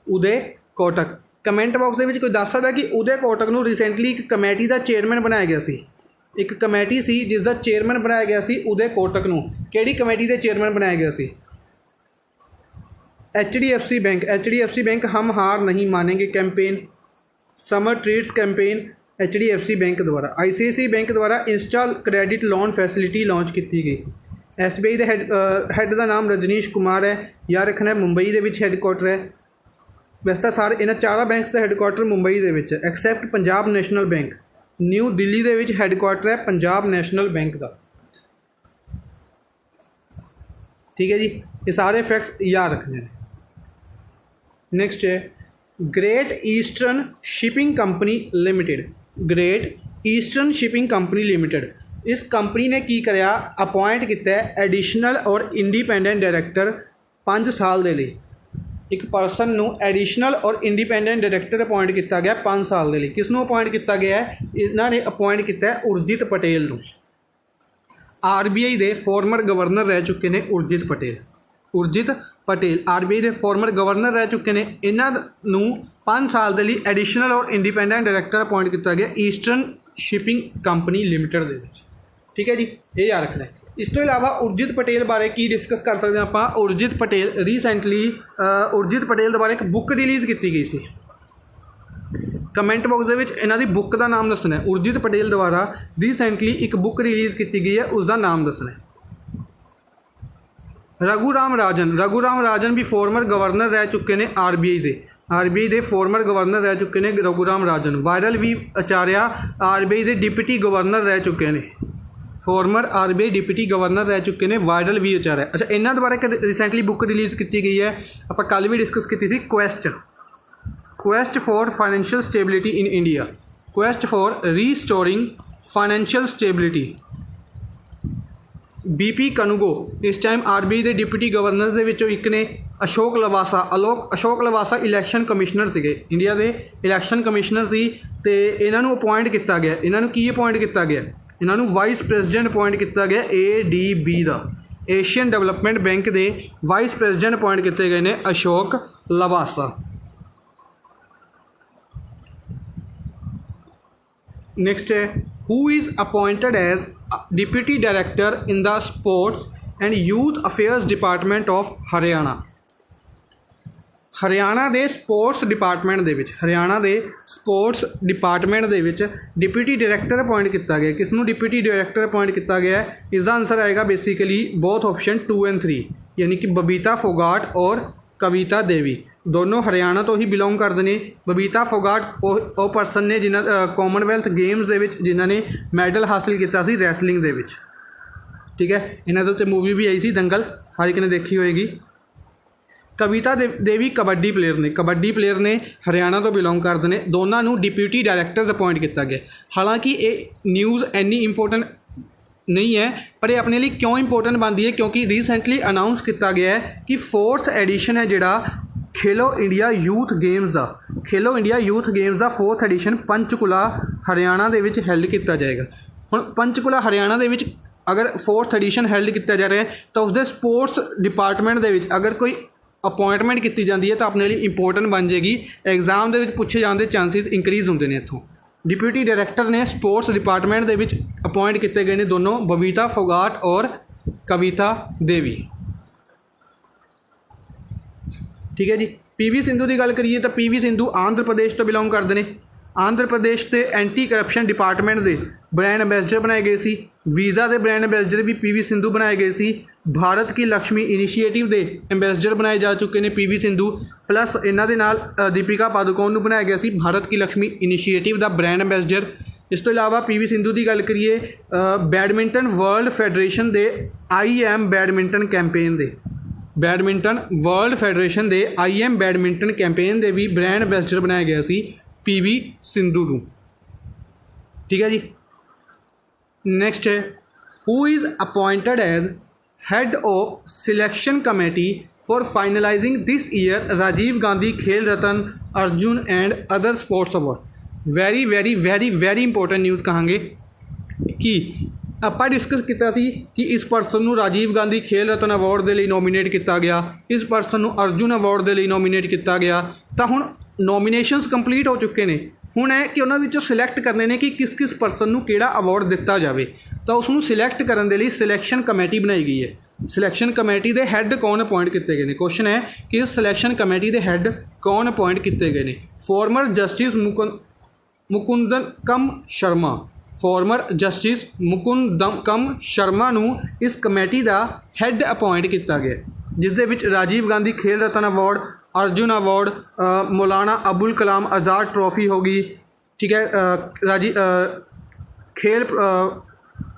ਉਦੇ ਕੋਟਕ। ਕਮੈਂਟ ਬਾਕਸ ਦੇ ਵਿੱਚ ਕੋਈ ਦੱਸ ਸਕਦਾ ਕਿ ਉਦੇ ਕੋਟਕ ਨੂੰ ਰੀਸੈਂਟਲੀ ਇੱਕ ਕਮੇਟੀ ਦਾ ਚੇਅਰਮੈਨ ਬਣਾਇਆ ਗਿਆ ਸੀ। ਇੱਕ ਕਮੇਟੀ ਸੀ ਜਿਸ ਦਾ ਚੇਅਰਮੈਨ ਬਣਾਇਆ ਗਿਆ ਸੀ ਉਦੇ ਕੋਟਕ ਨੂੰ। ਕਿਹੜੀ ਕਮੇਟੀ ਦੇ ਚੇਅਰਮੈਨ ਬਣਾਇਆ ਗਿਆ ਸੀ? HDFC bank. HDFC बैंक हम हार नहीं मानेंगे campaign, summer treats campaign HDFC bank द्वारा। ICICI बैंक द्वारा Insta credit loan facility launch की गई सी। SBI ਦੇ ਹੈੱਡ ਦਾ ਨਾਮ ਰਜਨੀਸ਼ ਕੁਮਾਰ ਹੈ, ਯਾਦ ਰੱਖਣਾ। ਮੁੰਬਈ ਦੇ ਵਿੱਚ ਹੈੱਡਕੁਆਟਰ ਹੈ। ਵੈਸੇ ਤਾਂ ਸਾਰੇ ਇਹਨਾਂ ਚਾਰਾਂ ਬੈਂਕਸ ਦਾ ਹੈੱਡਕੁਆਟਰ ਮੁੰਬਈ ਦੇ ਵਿੱਚ ਹੈ, accept Punjab national bank. New Delhi ਦੇ ਵਿੱਚ ਹੈੱਡਕੁਆਟਰ ਹੈ ਪੰਜਾਬ ਨੈਸ਼ਨਲ ਬੈਂਕ ਦਾ। ਠੀਕ ਹੈ ਜੀ, ਇਹ ਸਾਰੇ ਫੈਕਟਸ ਯਾਦ ਰੱਖਣੇ ਨੇ। ਨੈਕਸਟ ਹੈ great eastern shipping company limited. Great eastern shipping company limited, ਇਸ ਕੰਪਨੀ ਨੇ ਕੀ ਕਰਿਆ? ਅਪੋਇੰਟ ਕੀਤਾ ਐਡੀਸ਼ਨਲ ਔਰ ਇੰਡੀਪੈਂਡੈਂਟ ਡਾਇਰੈਕਟਰ 5 ਸਾਲ ਦੇ ਲਈ। ਇੱਕ ਪਰਸਨ ਨੂੰ ਐਡੀਸ਼ਨਲ ਔਰ ਇੰਡੀਪੈਂਡੈਂਟ ਡਾਇਰੈਕਟਰ ਅਪੋਇੰਟ ਕੀਤਾ ਗਿਆ 5 ਸਾਲ ਦੇ ਲਈ। ਕਿਸ ਨੂੰ ਅਪੋਇੰਟ ਕੀਤਾ ਗਿਆ ਹੈ? ਇਹਨਾਂ ਨੇ ਅਪੋਇੰਟ ਕੀਤਾ ਹੈ ਉਰਜਿਤ ਪਟੇਲ ਨੂੰ। RBI ਦੇ ਫਾਰਮਰ ਗਵਰਨਰ ਰਹਿ ਚੁੱਕੇ ਨੇ ਉਰਜਿਤ ਪਟੇਲ। ਉਰਜਿਤ ਪਟੇਲ RBI ਦੇ ਫਾਰਮਰ ਗਵਰਨਰ ਰਹਿ ਚੁੱਕੇ ਨੇ। ਇਹਨਾਂ ਨੂੰ 5 ਸਾਲ ਦੇ ਲਈ ਐਡੀਸ਼ਨਲ ਔਰ ਇੰਡੀਪੈਂਡੈਂਟ ਡਾਇਰੈਕਟਰ ਅਪੋਇੰਟ ਕੀਤਾ ਗਿਆ ਈਸਟਰਨ ਸ਼ਿਪਿੰਗ ਕੰਪਨੀ ਲਿਮਿਟਡ ਦੇ ਵਿੱਚ। ਠੀਕ ਹੈ ਜੀ, ਇਹ ਯਾਦ ਰੱਖਣਾ। ਇਸ ਤੋਂ ਇਲਾਵਾ ਉਰਜਿਤ ਪਟੇਲ ਬਾਰੇ ਕੀ ਡਿਸਕਸ ਕਰ ਸਕਦੇ ਹਾਂ ਆਪਾਂ? ਉਰਜਿਤ ਪਟੇਲ ਰੀਸੈਂਟਲੀ ਉਰਜਿਤ ਪਟੇਲ ਦੁਆਰਾ ਇੱਕ ਬੁੱਕ ਰਿਲੀਜ਼ ਕੀਤੀ ਗਈ ਸੀ। ਕਮੈਂਟ ਬਾਕਸ ਦੇ ਵਿੱਚ ਇਹਨਾਂ ਦੀ ਬੁੱਕ ਦਾ ਨਾਮ ਦੱਸਣਾ ਹੈ। ਉਰਜਿਤ ਪਟੇਲ ਦੁਆਰਾ ਰੀਸੈਂਟਲੀ ਇੱਕ ਬੁੱਕ ਰਿਲੀਜ਼ ਕੀਤੀ ਗਈ ਹੈ, ਉਸ ਦਾ ਨਾਮ ਦੱਸਣਾ ਹੈ। ਰਘੂਰਾਮ ਰਾਜਨ। ਰਘੂਰਾਮ ਰਾਜਨ ਵੀ ਫਾਰਮਰ ਗਵਰਨਰ ਰਹਿ ਚੁੱਕੇ ਨੇ RBI ਦੇ। RBI ਦੇ ਫਾਰਮਰ ਗਵਰਨਰ ਰਹਿ ਚੁੱਕੇ ਨੇ ਰਘੂਰਾਮ ਰਾਜਨ। ਵਾਇਰਲ ਵੀ ਆਚਾਰਿਆ RBI ਦੇ ਡਿਪਟੀ ਗਵਰਨਰ ਰਹਿ ਚੁੱਕੇ ਨੇ। ਫਾਰਮਰ RBI ਡਿਪਟੀ ਗਵਰਨਰ ਰਹਿ ਚੁੱਕੇ ਨੇ ਵਾਇਰਲ ਵੀ ਆਚਾਰਿਆ। ਅੱਛਾ, ਇਹਨਾਂ ਦੁਆਰਾ ਇੱਕ ਰੀਸੈਂਟਲੀ ਬੁੱਕ ਰਿਲੀਜ਼ ਕੀਤੀ ਗਈ ਹੈ, ਆਪਾਂ ਕੱਲ੍ਹ ਵੀ ਡਿਸਕਸ ਕੀਤੀ ਸੀ, quest for financial stability in India. Quest for restoring financial stability. BP Kanungo ਇਸ ਟਾਈਮ RBI ਦੇ ਡਿਪਟੀ ਗਵਰਨਰ ਦੇ ਵਿੱਚੋਂ ਇੱਕ ਨੇ। ਅਸ਼ੋਕ ਲਵਾਸਾ ਇਲੈਕਸ਼ਨ ਕਮਿਸ਼ਨਰ ਸੀਗੇ, ਇੰਡੀਆ ਦੇ ਇਲੈਕਸ਼ਨ ਕਮਿਸ਼ਨਰ ਸੀ, ਅਤੇ ਇਹਨਾਂ ਨੂੰ ਅਪੋਇੰਟ ਕੀਤਾ ਗਿਆ। ਇਹਨਾਂ ਨੂੰ ਕੀ ਅਪੋਇੰਟ ਕੀਤਾ ਗਿਆ? ਇਹਨਾਂ ਨੂੰ ਵਾਈਸ ਪ੍ਰੈਜ਼ੀਡੈਂਟ ਅਪੋਇੰਟ ਕੀਤਾ ਗਿਆ ADB ਦਾ। ਏਸ਼ੀਅਨ ਡਿਵੈਲਪਮੈਂਟ ਬੈਂਕ ਦੇ ਵਾਈਸ ਪ੍ਰੈਜ਼ੀਡੈਂਟ ਅਪੋਇੰਟ ਕੀਤੇ ਗਏ ਨੇ ਅਸ਼ੋਕ ਲਵਾਸਾ। ਨੈਕਸਟ ਹੈ who is appointed as deputy director in the sports and youth affairs department of Haryana. Haryana ਦੇ ਸਪੋਰਟਸ ਡਿਪਾਰਟਮੈਂਟ ਦੇ ਵਿੱਚ ਡਿਪਟੀ ਡਾਇਰੈਕਟਰ ਅਪੋਇੰਟ ਕੀਤਾ ਗਿਆ। ਕਿਸ ਨੂੰ ਡਿਪਟੀ ਡਾਇਰੈਕਟਰ ਅਪੋਇੰਟ ਕੀਤਾ ਗਿਆ? ਇਸ ਦਾ ਆਂਸਰ ਆਏਗਾ ਬੇਸਿਕਲੀ ਬੋਥ ਆਪਸ਼ਨ 2 and 3, ਯਾਨੀ ਕਿ ਬਬੀਤਾ ਫੋਗਾਟ ਔਰ ਕਵਿਤਾ ਦੇਵੀ। ਦੋਨੋਂ ਹਰਿਆਣਾ ਤੋਂ ਹੀ ਬਿਲੋਂਗ ਕਰਦੇ ਨੇ। ਬਬੀਤਾ ਫੋਗਾਟ ਉਹ ਪਰਸਨ ਨੇ ਜਿਨ੍ਹਾਂ ਕਾਮਨਵੈਲਥ ਗੇਮਸ ਦੇ ਵਿੱਚ ਜਿਨ੍ਹਾਂ ਨੇ ਮੈਡਲ ਹਾਸਿਲ ਕੀਤਾ ਸੀ ਰੈਸਲਿੰਗ ਦੇ ਵਿੱਚ। ਠੀਕ ਹੈ, ਇਹਨਾਂ ਦੇ ਉੱਤੇ ਮੂਵੀ ਵੀ ਆਈ ਸੀ ਦੰਗਲ, ਹਰ ਇੱਕ ਨੇ ਦੇਖੀ ਹੋਏਗੀ। ਕਵਿਤਾ ਦੇਵੀ ਕਬੱਡੀ ਪਲੇਅਰ ਨੇ, ਹਰਿਆਣਾ ਤੋਂ ਬਿਲੋਂਗ ਕਰਦੇ ਨੇ। ਦੋਨਾਂ ਨੂੰ ਡਿਪਟੀ ਡਾਇਰੈਕਟਰਸ ਅਪੋਇੰਟ ਕੀਤਾ ਗਿਆ। ਹਾਲਾਂਕਿ ਇਹ ਨਿਊਜ਼ ਇੰਨੀ ਇੰਪੋਰਟੈਂਟ ਨਹੀਂ ਹੈ, ਪਰ ਇਹ ਆਪਣੇ ਲਈ ਕਿਉਂ ਇੰਪੋਰਟੈਂਟ ਬਣਦੀ ਹੈ? ਕਿਉਂਕਿ ਰੀਸੈਂਟਲੀ ਅਨਾਊਂਸ ਕੀਤਾ ਗਿਆ ਹੈ ਕਿ 4th ਐਡੀਸ਼ਨ ਹੈ ਜਿਹੜਾ ਖੇਲੋ ਇੰਡੀਆ ਯੂਥ ਗੇਮਸ ਦਾ, ਖੇਲੋ ਇੰਡੀਆ ਯੂਥ ਗੇਮਸ ਦਾ 4th ਐਡੀਸ਼ਨ ਪੰਚਕੂਲਾ ਹਰਿਆਣਾ ਦੇ ਵਿੱਚ ਹੈਲਡ ਕੀਤਾ ਜਾਏਗਾ। ਹੁਣ ਪੰਚਕੂਲਾ ਹਰਿਆਣਾ ਦੇ ਵਿੱਚ ਅਗਰ 4th ਐਡੀਸ਼ਨ ਹੈਲਡ ਕੀਤਾ ਜਾ ਰਿਹਾ ਤਾਂ ਉਸਦੇ ਸਪੋਰਟਸ ਡਿਪਾਰਟਮੈਂਟ ਦੇ ਵਿੱਚ ਅਗਰ ਕੋਈ ਅਪੋਇੰਟਮੈਂਟ ਕੀਤੀ ਜਾਂਦੀ ਹੈ ਤਾਂ ਆਪਣੇ ਲਈ ਇੰਪੋਰਟੈਂਟ ਬਣ ਜਾਏਗੀ। ਐਗਜ਼ਾਮ ਦੇ ਵਿੱਚ ਪੁੱਛੇ ਜਾਣ ਦੇ ਚਾਂਸਿਸ ਇੰਕਰੀਜ਼ ਹੁੰਦੇ ਨੇ ਇੱਥੋਂ। ਡਿਪਟੀ ਡਾਇਰੈਕਟਰ ਨੇ ਸਪੋਰਟਸ ਡਿਪਾਰਟਮੈਂਟ ਦੇ ਵਿੱਚ ਅਪੋਇੰਟ ਕੀਤੇ ਗਏ ਨੇ ਦੋਨੋਂ, ਬਬੀਤਾ ਫੋਗਾਟ ਔਰ ਕਵਿਤਾ ਦੇਵੀ। ਠੀਕ ਹੈ ਜੀ। PV ਸਿੰਧੂ ਦੀ ਗੱਲ ਕਰੀਏ ਤਾਂ PV ਸਿੰਧੂ ਆਂਧਰ ਪ੍ਰਦੇਸ਼ ਤੋਂ ਬਿਲੋਂਗ ਕਰਦੇ ਨੇ। ਆਂਧਰ ਪ੍ਰਦੇਸ਼ ਦੇ ਐਂਟੀ ਕਰਪਸ਼ਨ ਡਿਪਾਰਟਮੈਂਟ ਦੇ ਬ੍ਰਾਂਡ ਐਂਬੈਸਡਰ ਬਣਾਏ ਗਏ ਸੀ। ਵੀਜ਼ਾ ਦੇ ਬ੍ਰਾਂਡ ਐਂਬੈਸਡਰ ਵੀ PV ਸਿੰਧੂ ਬਣਾਏ ਗਏ ਸੀ। ਭਾਰਤ ਕੀ ਲక్ష్ਮੀ ਇਨੀਸ਼ੀਏਟਿਵ ਦੇ ਐਂਬੈਸਡਰ ਬਣਾਏ ਜਾ ਚੁੱਕੇ ਨੇ PV ਸਿੰਧੂ। ਪਲੱਸ ਇਹਨਾਂ ਦੇ ਨਾਲ ਦੀਪਿਕਾ ਪਾਦੂਕੋਣ ਨੂੰ ਬਣਾਇਆ ਗਿਆ ਸੀ ਭਾਰਤ ਕੀ ਲక్ష్ਮੀ ਇਨੀਸ਼ੀਏਟਿਵ ਦਾ ਬ੍ਰਾਂਡ ਐਂਬੈਸਡਰ। ਇਸ ਤੋਂ ਇਲਾਵਾ PV ਸਿੰਧੂ ਦੀ ਗੱਲ ਕਰੀਏ ਬੈਡਮਿੰਟਨ ਵਰਲਡ ਫੈਡਰੇਸ਼ਨ ਦੇ IM ਬੈਡਮਿੰਟਨ ਕੈਂਪੇਨ ਦੇ ਬੈਡਮਿੰਟਨ ਵਰਲਡ ਫੈਡਰੇਸ਼ਨ ਦੇ IM ਬੈਡਮਿੰਟਨ ਕੈਂਪੇਨ ਦੇ ਵੀ ਬ੍ਰਾਂਡ ਐਂਬੈਸਡਰ ਬਣਾਇਆ ਗਿਆ ਸੀ PV ਸਿੰਧੂ ਨੂੰ। ਠੀਕ ਹੈ ਜੀ। ਨੈਕਸਟ ਹੈ who is appointed as head of selection committee for finalising this year Rajiv Gandhi Khel Ratna Arjuna and other sports award. Very very very very important news कहांगे कि ਆਪਾਂ ਡਿਸਕਸ ਕੀਤਾ ਸੀ ਕਿ ਇਸ ਪਰਸਨ ਨੂੰ ਰਾਜੀਵ ਗਾਂਧੀ ਖੇਲ ਰਤਨ ਅਵਾਰਡ ਦੇ ਲਈ ਨੋਮੀਨੇਟ ਕੀਤਾ ਗਿਆ, ਇਸ ਪਰਸਨ ਨੂੰ ਅਰਜੁਨ ਅਵਾਰਡ ਦੇ ਲਈ ਨੋਮੀਨੇਟ ਕੀਤਾ ਗਿਆ। ਤਾਂ ਹੁਣ ਨੋਮੀਨੇਸ਼ਨਸ ਕੰਪਲੀਟ ਹੋ ਚੁੱਕੇ ਨੇ। ਹੁਣ ਇਹ ਕਿ ਉਹਨਾਂ ਵਿੱਚੋਂ ਸਿਲੈਕਟ ਕਰਨੇ ਨੇ ਕਿ ਕਿਸ ਕਿਸ ਪਰਸਨ ਨੂੰ ਕਿਹੜਾ ਅਵਾਰਡ ਦਿੱਤਾ ਜਾਵੇ। ਤਾਂ ਉਸ ਨੂੰ ਸਿਲੈਕਟ ਕਰਨ ਦੇ ਲਈ ਸਿਲੈਕਸ਼ਨ ਕਮੇਟੀ ਬਣਾਈ ਗਈ ਹੈ। ਸਿਲੈਕਸ਼ਨ ਕਮੇਟੀ ਦੇ ਹੈੱਡ ਕੌਣ ਅਪੋਇੰਟ ਕੀਤੇ ਗਏ ਨੇ? ਕੁਐਸਚਨ ਹੈ ਕਿ ਇਸ ਸਿਲੈਕਸ਼ਨ ਕਮੇਟੀ ਦੇ ਹੈੱਡ ਕੌਣ ਅਪੋਇੰਟ ਕੀਤੇ ਗਏ ਨੇ? Former justice Mukundakam Sharma. Former justice Mukundakam Sharma ਨੂੰ ਇਸ ਕਮੇਟੀ ਦਾ ਹੈੱਡ ਅਪੋਇੰਟ ਕੀਤਾ ਗਿਆ, ਜਿਸ ਦੇ ਵਿੱਚ Rajiv Gandhi Khel Ratna award, Arjun award, Maulana Abul Kalam Azad trophy होगी। ठीक है।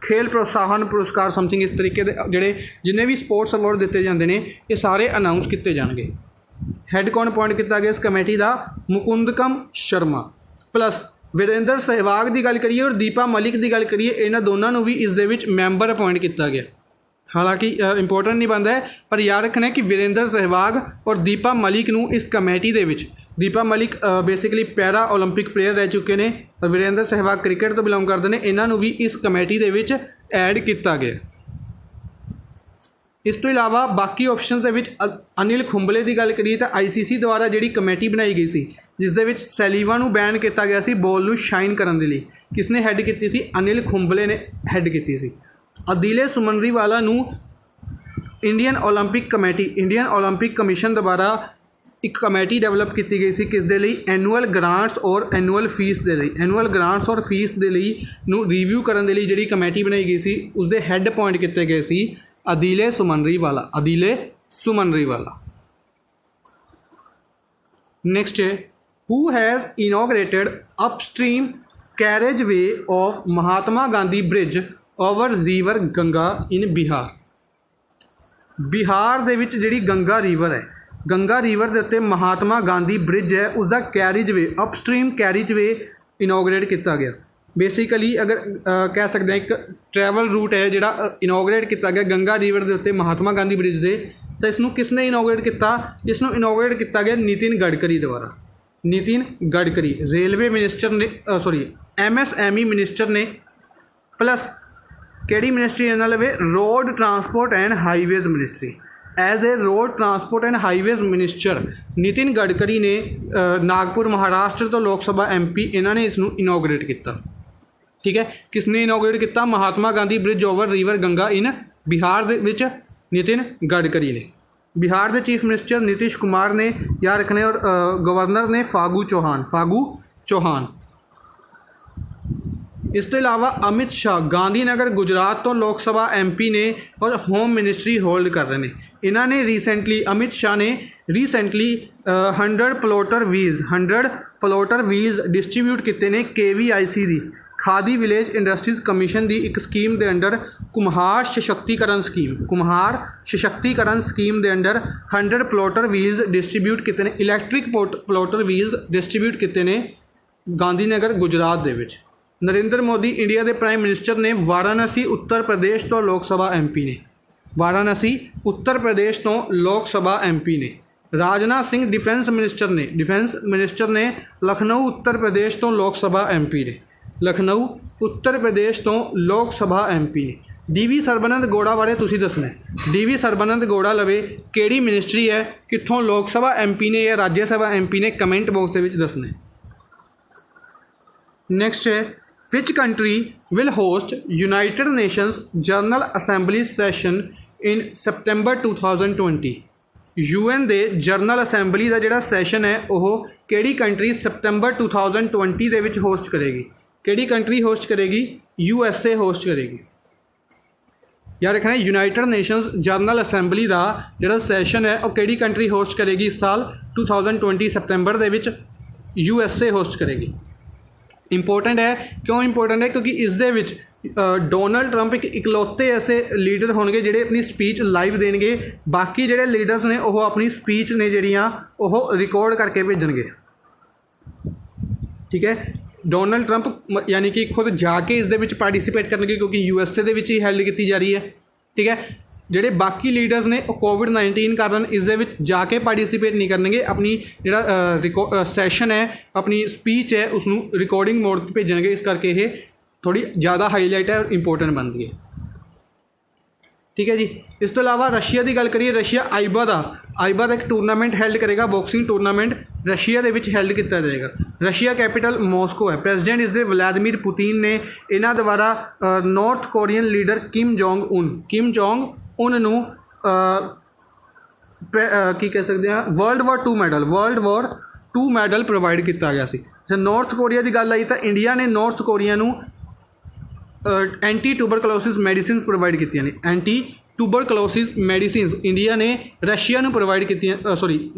खेल प्रोत्साहन पुरस्कार समथिंग इस तरीके के जोड़े जिन्हें भी स्पोर्ट्स अवार्ड दिते जाते हैं ये सारे अनाउंस किए जाएंगे। हैड कौन अपॉइंट किया गया इस कमेटी का? मुकुंदकम शर्मा। प्लस वीरेंद्र सहवाग की गल करिए और दीपा मलिक की गल करिए, इन्होंने दोनों भी इस दे विच मैंबर अपॉइंट किया गया। हालांकि इंपोर्टेंट नहीं बनता है, पर याद रखना है कि वीरेंद्र सहवाग और दीपा मलिक नूं इस कमेटी दे विच, Deepa Malik basically para Olympic player रह चुके हैं और वीरेंद्र सहवाग क्रिकेट तो बिलोंग करते हैं, इन्हों भी इस कमेटी दे विच ऐड किया गया। इस तो इलावा बाकी ऑप्शन दे विच अनिल खुंबले की गल करिए तो ICC द्वारा जिहड़ी कमेटी बनाई गई सी जिस दे विच सैलिवा नूं बैन किया गया सी बॉल नूं शाइन करन दे लई। किसने हैड की सी? अनिल खुंबले ने हैड की सी। अदीले सुमनरीवाला नूं इंडियन ओलंपिक कमीशन द्वारा एक कमेटी डेवलप की गई सी किस दे लई? एनुअल ग्रांट्स और एनुअल फीस दे लई। एनुअल ग्रांट्स और फीस दे लई नूं रिव्यू करन दे लई जिहड़ी कमेटी बनाई गई सी उसदे हैड अपॉइंट किए गए सी अदीले सुमनरीवाला। नेक्स्ट है who has inaugurated upstream carriageway of Mahatma Gandhi bridge over river Ganga in Bihar. Bihar दे विच जिहड़ी गंगा रिवर है, गंगा रिवर के उत्ते महात्मा गांधी ब्रिज है उसका कैरिज वे अपस्ट्रीम कैरिज वे इनॉग्रेट किया गया। बेसिकली अगर कह सकते हैं एक ट्रैवल रूट है जिहड़ा इनॉग्रेट किया गया गंगा रिवर के उत्ते महात्मा गांधी ब्रिज से। तो इसनूं किसने इनॉग्रेट किया? इसनूं इनॉग्रेट किया गया नितिन गडकरी द्वारा। नितिन गडकरी रेलवे मिनिस्टर ने MSME मिनिस्टर ने। प्लस ਕਿਹੜੀ ਮਿਨਿਸਟਰੀ ਇਹਨਾਂ ਲਵੇ? Road transport and highways ministry. As a road transport and highways minister Nitin Gadkari ने नागपुर महाराष्ट्र तो लोक सभा MP इन्होंने इसनूं इनॉग्रेट किया। ठीक है। किसने इनॉग्रेट किया? Mahatma Gandhi bridge over river Ganga in Bihar दे विच नितिन गडकरी ने। बिहार के चीफ मिनिस्टर नीतीश कुमार ने याद रखने और गवर्नर ने फागू चौहान। इस तो इलावा अमित शाह गांधीनगर गुजरात तो लोक सभा MP ने और होम मिनिस्ट्री होल्ड कर रहे हैं। इन्होंने रिसेंटली अमित शाह ने 100 प्लोटर व्हील्स डिस्ट्रीब्यूट किए ने KVIC दी खादी विलेज इंडस्ट्रीज कमीशन की एक स्कीम के अंडर कुम्हार सशक्तिकरण स्कीम के अंडर 100 प्लोटर व्हील्स डिस्ट्रीब्यूट किए ने। इलैक्ट्रिक प्लोटर व्हील्स डिस्ट्रीब्यूट किए ने गांधीनगर गुजरात के। नरेंद्र मोदी इंडिया के प्राइम मिनिस्टर ने वाराणसी उत्तर प्रदेश तो लोक सभा MP ने। वाराणसी उत्तर प्रदेश तो लोक सभा MP ने। राजनाथ सिंह डिफेंस मिनिस्टर ने लखनऊ उत्तर प्रदेश तो लोक सभा MP ने, लखनऊ उत्तर प्रदेश तो लोक सभा MP ने। DV ਸਰਬਨੰਦ ਗੌੜਾ ਬਾਰੇ ਤੁਸੀਂ ਦੱਸਣਾ ਹੈ। DV ਸਰਬਨੰਦ ਗੌੜਾ ਲਵੇ ਕਿਹੜੀ ਮਿਨਿਸਟਰੀ ਹੈ, ਕਿੱਥੋਂ ਲੋਕ ਸਭਾ MP ਨੇ ਜਾਂ ਰਾਜ ਸਭਾ MP ਨੇ, ਕਮੈਂਟ ਬਾਕਸ ਦੇ ਵਿੱਚ ਦੱਸਣਾ ਹੈ। ਨੈਕਸਟ ਹੈ which country will host United Nations general assembly session in September 2020। UN ਦੇ ਜਨਰਲ ਅਸੈਂਬਲੀ ਦਾ ਜਿਹੜਾ ਸੈਸ਼ਨ ਹੈ ਉਹ ਕਿਹੜੀ ਕੰਟਰੀ ਸੈਪਟੈਂਬਰ 2020 ਦੇ ਵਿੱਚ ਹੋਸਟ ਕਰੇਗੀ? ਕਿਹੜੀ ਕੰਟਰੀ ਹੋਸਟ ਕਰੇਗੀ? USA ਹੋਸਟ ਕਰੇਗੀ। याद रखना है यूनाइटेड नेशनस जनरल असैंबली का जो सैशन है वो किहड़ी कंट्री होस्ट करेगी इस साल 2020 सैप्टेंबर के विच? USA होस्ट करेगी। इंपोर्टेंट है, क्यों इंपोर्टेंट है? क्योंकि इस दे विच डोनाल्ड ट्रंप एक इकलौते ऐसे लीडर होंगे जिहड़े अपनी स्पीच लाइव देंगे, बाकी जिहड़े लीडर्स ने वो अपनी स्पीच ने जिहड़ियां वो रिकॉर्ड करके भेजणगे। ठीक है, डोनाल्ड ट्रंप यानी कि खुद जाके इस दे विच पार्टिसिपेट करनगे क्योंकि USA दे विच ही हैल्ड की जा रही है। ठीक है, ਜਿਹੜੇ बाकी लीडर्स ने कोविड-19 कारण इस दे विच जाके पार्टिसिपेट नहीं करनगे, अपनी जिहड़ा सैशन है अपनी स्पीच है उसनूं रिकॉर्डिंग मोड पर भेजणगे, इस करके ये थोड़ी ज़्यादा हाईलाइट है और इंपोर्टेंट बनती है। ठीक है जी, इस तो अलावा रशिया की गल करिए, रशिया आइबा का एक टूरनामेंट हैल्ड करेगा, बॉक्सिंग टूरनामेंट रशिया के विच हैल्ड किया जाएगा। रशिया कैपिटल मॉस्को है। प्रेजिडेंट इसके व्लादिमीर पुतिन ने इन्हां द्वारा North Korean leader Kim Jong Un नूं की कह सकते हैं world war two medal provide किया गया सी। जे नॉर्थ कोरिया की गल आई तो इंडिया ने नॉर्थ कोरिया नूं एंटी ट्यूबरकलोसिस मैडिसिन प्रोवाइड की ने। एंटी ट्यूबरकलोसिस मैडिसिन इंडिया ने रशिया नूं प्रोवाइड की,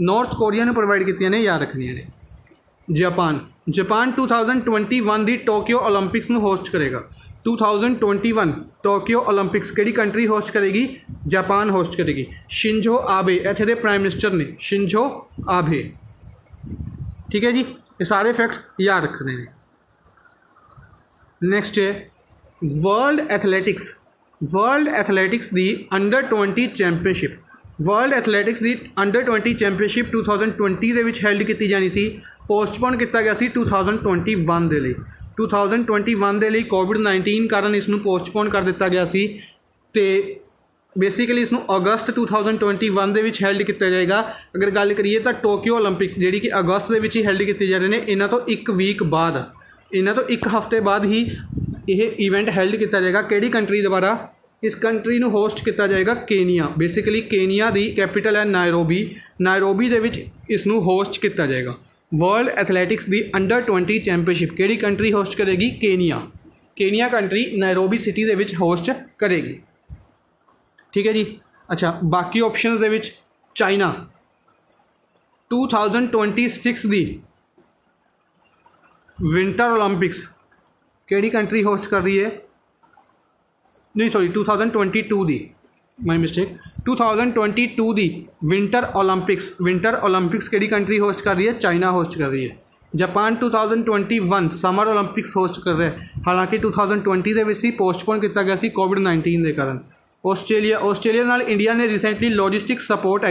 नॉर्थ कोरिया नूं प्रोवाइड की ने, याद रखनियां ने। जापान 2021 की टोक्यो ओलंपिक्स नूं होस्ट करेगा। 2021 टोक्यो ओलंपिक्स किहड़ी कंट्री होस्ट करेगी? जापान होस्ट करेगी। शिंजो आबे इत्थे दे प्राइम मिनिस्टर ने, शिंजो आबे। ठीक है जी, ये सारे फैक्ट्स याद रखने हैं। नेक्स्ट है world athletics the under 20 championship. World athletics the under 20 championship 2020 ਦੇ ਵਿੱਚ ਹੈਲਡ ਕੀਤੀ ਜਾਣੀ ਸੀ, ਪੋਸਟਪੋਨ ਕੀਤਾ ਗਿਆ ਸੀ 2021 ਦੇ ਲਈ। 2021 ਦੇ ਲਈ कोविड-19 ਕਾਰਨ ਇਸ ਨੂੰ ਪੋਸਟਪੋਨ ਕਰ ਦਿੱਤਾ ਗਿਆ ਸੀ ਤੇ ਬੇਸਿਕਲੀ ਇਸ ਨੂੰ ਅਗਸਤ 2021 ਦੇ ਵਿੱਚ ਹੈਲਡ ਕੀਤਾ ਜਾਏਗਾ। ਅਗਰ ਗੱਲ ਕਰੀਏ ਤਾਂ ਟੋਕੀਓ ਓਲੰਪਿਕਸ ਜਿਹੜੀ ਕਿ ਅਗਸਤ ਦੇ ਵਿੱਚ ਹੀ ਹੈਲਡ ਕੀਤੇ ਜਾ ਰਹੇ ਨੇ, ਇਹਨਾਂ ਤੋਂ ਇੱਕ ਵੀਕ ਬਾਅਦ, ਇਹਨਾਂ ਤੋਂ ਇੱਕ ਹਫ਼ਤੇ ਬਾਅਦ ਹੀ ਇਹ ਇਵੈਂਟ ਹੈਲਡ ਕੀਤਾ ਜਾਏਗਾ। ਕਿਹੜੀ ਕੰਟਰੀ ਦੁਆਰਾ? इस कंट्री ਨੂੰ ਹੋਸਟ ਕੀਤਾ ਜਾਏਗਾ केनिया। बेसिकली केनिया ਦੀ कैपिटल है नायरोबी ਦੇ ਵਿੱਚ ਇਸ ਨੂੰ ਹੋਸਟ ਕੀਤਾ ਜਾਏਗਾ। वर्ल्ड एथलैटिक्स ਦੀ अंडर 20 चैंपीयनशिप ਕਿਹੜੀ कंट्री होस्ट करेगी? केनिया कंट्री नायरोबी सिटी ਦੇ ਵਿੱਚ ਹੋਸਟ ਕਰੇਗੀ। ठीक है जी। अच्छा, बाकी ऑप्शनस ਦੇ ਵਿੱਚ चाइना 2026 ਦੀ विंटर ओलंपिक्स ਕਿਹੜੀ कंट्री होस्ट कर रही है? नहीं sorry 2022 the, my mistake, 2022 the winter Olympics ਕਿਹੜੀ कंट्री होस्ट कर रही है? चाइना होस्ट कर रही है। जापान 2021 समर ओलंपिक्स होस्ट कर रहा है, हालांकि 2020 ਦੇ ਵਿੱਚ ਸੀ, पोस्टपोन किया गया ਸੀ कोविड-19 ਦੇ ਕਾਰਨ। ਆਸਟ੍ਰੇਲੀਆ ਨਾਲ ਇੰਡੀਆ ਨੇ recently logistic support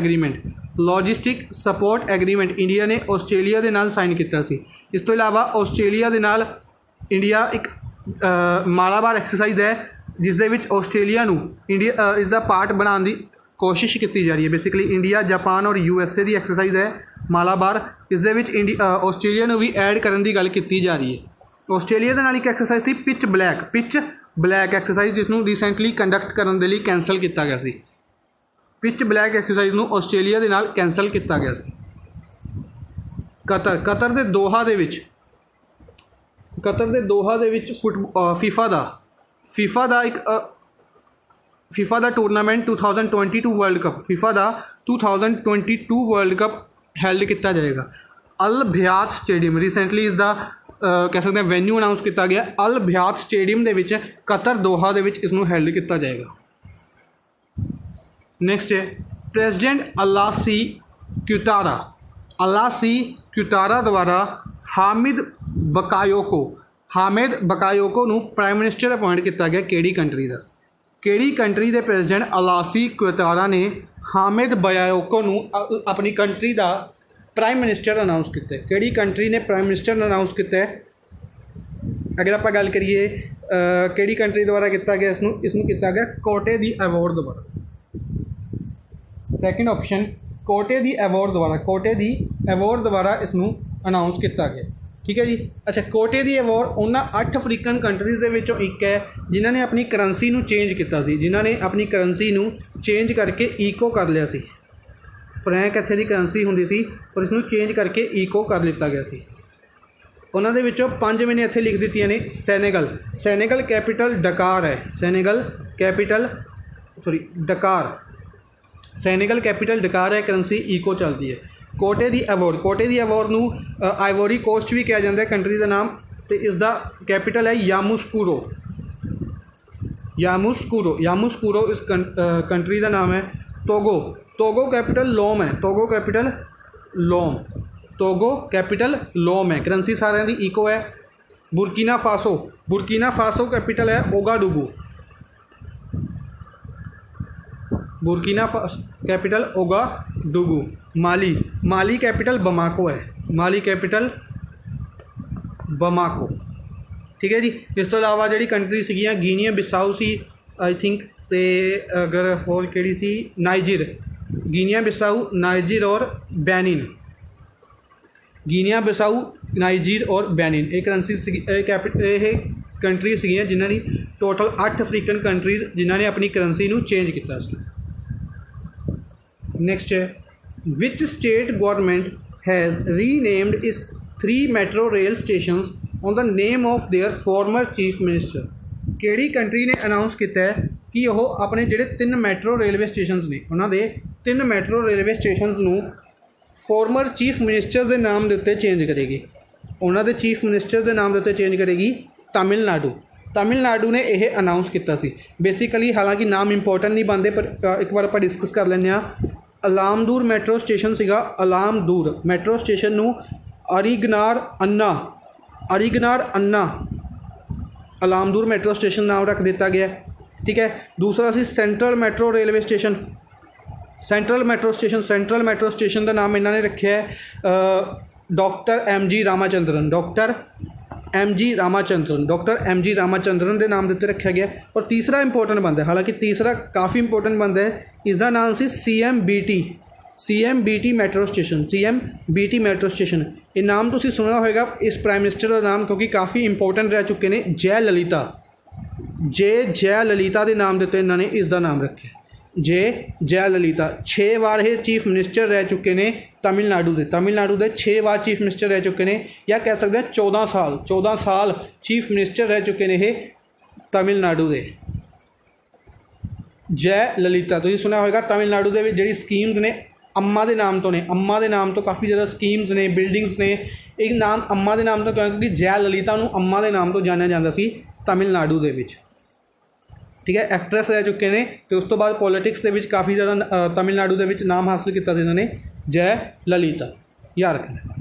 agreement India ਨੇ ਆਸਟ੍ਰੇਲੀਆ ਦੇ ਨਾਲ ਸਾਈਨ ਕੀਤਾ ਸੀ। ਇਸ ਤੋਂ ਇਲਾਵਾ ਆਸਟ੍ਰੇਲੀਆ ਦੇ ਨਾਲ ਇੰਡੀਆ ਇੱਕ ਮਾਲਾਬਾਰ ਐਕਸਰਸਾਈਜ਼ ਹੈ ਜਿਸ ਦੇ ਵਿੱਚ ਆਸਟ੍ਰੇਲੀਆ ਨੂੰ ਇੰਡੀਆ ਇਸ ਦਾ ਪਾਰਟ ਬਣਾਉਣ ਦੀ ਕੋਸ਼ਿਸ਼ ਕੀਤੀ ਜਾ ਰਹੀ ਹੈ। ਬੇਸਿਕਲੀ ਇੰਡੀਆ, ਜਾਪਾਨ ਔਰ USA ਦੀ ਐਕਸਰਸਾਈਜ਼ ਹੈ ਮਾਲਾਬਾਰ, ਇਸ ਦੇ ਵਿੱਚ ਆਸਟ੍ਰੇਲੀਆ ਨੂੰ ਵੀ ਐਡ ਕਰਨ ਦੀ ਗੱਲ ਕੀਤੀ ਜਾ ਰਹੀ ਹੈ। ਆਸਟ੍ਰੇਲੀਆ ਦੇ ਨਾਲ ਇੱਕ ਐਕਸਰਸਾਈਜ਼ ਸੀ ਪਿਚ ਬਲੈਕ ਐਕਸਰਸਾਈਜ਼, ਜਿਸ ਨੂੰ ਰੀਸੈਂਟਲੀ ਕੰਡਕਟ ਕਰਨ ਦੇ ਲਈ ਕੈਂਸਲ ਕੀਤਾ ਗਿਆ ਸੀ। ਪਿਚ ਬਲੈਕ ਐਕਸਰਸਾਈਜ਼ ਨੂੰ ਆਸਟ੍ਰੇਲੀਆ ਦੇ ਨਾਲ ਕੈਂਸਲ ਕੀਤਾ ਗਿਆ ਸੀ। ਕਤਰ ਦੇ ਦੋਹਾ ਦੇ ਵਿੱਚ फीफा ਦਾ ਟੂਰਨਾਮੈਂਟ 2022 ਵਰਲਡ ਕੱਪ, ਫੀਫਾ ਦਾ 2022 ਵਰਲਡ ਕੱਪ ਹੈਲਡ ਕੀਤਾ ਜਾਏਗਾ। ਅਲ ਬਿਆਤ ਸਟੇਡੀਅਮ, ਰੀਸੈਂਟਲੀ ਇਸ ਦਾ ਕਹਿ ਸਕਦੇ ਹਾਂ ਵੈਨਿਊ ਅਨਾਊਂਸ ਕੀਤਾ ਗਿਆ। ਅਲ ਬਿਆਤ ਸਟੇਡੀਅਮ ਦੇ ਵਿੱਚ ਕਤਰ ਦੋਹਾ ਦੇ ਵਿੱਚ ਇਸ ਨੂੰ ਹੈਲਡ ਕੀਤਾ ਜਾਏਗਾ। ਨੈਕਸਟ ਹੈ ਪ੍ਰੈਜ਼ੀਡੈਂਟ ਅਲਾਸੀ ਕਿਊਟਾਰਾ ਦੁਆਰਾ ਹਾਮਿਦ ਬਕਾਯੋਕੋ ਨੂੰ ਪ੍ਰਾਈਮ ਮਿਨਿਸਟਰ ਅਪਾਇੰਟ ਕੀਤਾ ਗਿਆ। ਕਿਹੜੀ ਕਿਹੜੀ ਕੰਟਰੀ ਦੇ ਪ੍ਰੈਜ਼ੀਡੈਂਟ ਅਲਾਸੀ ਕੁਆਤਾਰਾ ਨੇ ਹਾਮਿਦ ਬਯਾਕੋ ਨੂੰ ਆਪਣੀ ਕੰਟਰੀ ਦਾ ਪ੍ਰਾਈਮ ਮਿਨਿਸਟਰ ਅਨਾਊਂਸ ਕੀਤਾ ਹੈ? ਕਿਹੜੀ ਕੰਟਰੀ ਨੇ ਪ੍ਰਾਈਮ ਮਿਨਿਸਟਰ ਅਨਾਊਂਸ ਕੀਤਾ ਹੈ? अगर आप गल करिए किहड़ी कंट्री द्वारा किया गया, इसनूं किया गया कोटे दी अवॉर्ड द्वारा। सैकेंड ऑप्शन कोटे दी अवॉर्ड द्वारा इसनूं अनाउंस किया गया। ठीक है जी। अच्छा, कोटे दी अवॉर्ड उन्होंने 8 अफ्रीकन कंट्रीज़ के विचों एक है जिन्होंने अपनी करंसी नूं चेंज किया सी, जिन्होंने अपनी करंसी नूं चेंज करके ईको कर लिया सी। फ्रैंक इत्थे दी करंसी हुंदी सी और इसनूं चेंज करके ईको कर लिता गया सी। उन्होंने विचों 5 मैंने इत्थे लिख दित्तियां ने। सैनेगल कैपिटल डकार है। सैनेगल कैपिटल डकार है, करंसी ईको चलती है। कोटे दी अवॉर्ड नूं आइवोरी कोस्ट भी कहा जाता है कंट्री का नाम, तो इसका कैपिटल है यामूस्कूरो इस कंट्री का नाम है। टोगो कैपिटल लोम है, करंसी सारे दी ईको है। बुरकीना फासो कैपिटल है ओगाडुगू। माली कैपिटल बमाको है। ठीक है जी। इस तो इलावा जी कंट्री सी गिनिया बिसाऊ सी आई थिंक, तो अगर होर किहड़ी सी गिनिया बिसाऊ, नाइजीर और बेनिन। गिनिया बिसाऊ, नाइजीर और बेनिन ये करंसी कंट्री सी जिन्होंने टोटल 8 अफ्रीकन कंट्रीज़ जिन्होंने अपनी करंसी नूं चेंज किया। नैक्सट है which state government has renamed इस 3 metro rail stations on the name of their former chief minister. किहड़ी कंट्री ने अनाउंस किया है कि वह अपने जिहड़े 3 मैट्रो रेलवे स्टेशनस ने उन्होंने 3 मैट्रो रेलवे स्टेशनस नूं फॉर्मर चीफ मिनिस्टर के नाम के उत्ते चेंज करेगी। उन्होंने चीफ मिनिस्टर के नाम के उत्ते चेंज करेगी तमिलनाडु ने यह अनाउंस किया सी। बेसिकली हालांकि नाम इंपोर्टेंट नहीं बनते, पर एक बार आप डिस्कस कर लें। अलामदूर मैट्रो स्टेशन सीगा, अलामदूर मैट्रो स्टेशन नूं अरिगनार अन्ना अलामदूर मैट्रो स्टेशन नाम रख दिता गया। ठीक है। दूसरा सी सेंट्रल मैट्रो स्टेशन का नाम इन्होंने रखे है डॉक्टर एम जी रामाचंद्रन के नाम देते रखा गया। और तीसरा इंपोर्टेंट बनता है, हालांकि तीसरा काफ़ी इंपोर्टेंट बनता है, इसका नाम सी CMBT मैट्रो स्टेशन। ये नाम तुसीं सुना होगा इस प्राइम मिनिस्टर का नाम, क्योंकि काफ़ी इंपोर्टेंट रह चुके हैं। जयललिता के नाम देते इन्होंने इसका नाम रखे जयललिता। 6 बार ये चीफ मिनिस्टर रह चुके हैं तमिलनाडु के 6 बार चीफ मिनिस्टर रह चुके हैं, या कह सकते हैं 14 साल चीफ मिनिस्टर रह चुके हैं ये तमिलनाडु के। जयललिता तुसीं सुना होगा। तमिलनाडु के जी स्कीम्स ने अम्मा के नाम तो काफ़ी ज़्यादा स्कीम्स ने, बिल्डिंग्स ने। एक नाम अम्मा के नाम तो क्योंकि जयललिता नूं अम्मा के नाम तो जानिया जाता सी तमिलनाडु के विच। ठीक है। एक्ट्रैस रह चुके हैं, तो उस तो बाद पॉलिटिक्स के काफ़ी ज़्यादा तमिलनाडु के नाम हासिल किया इन्होंने जयललिता, याद रखना।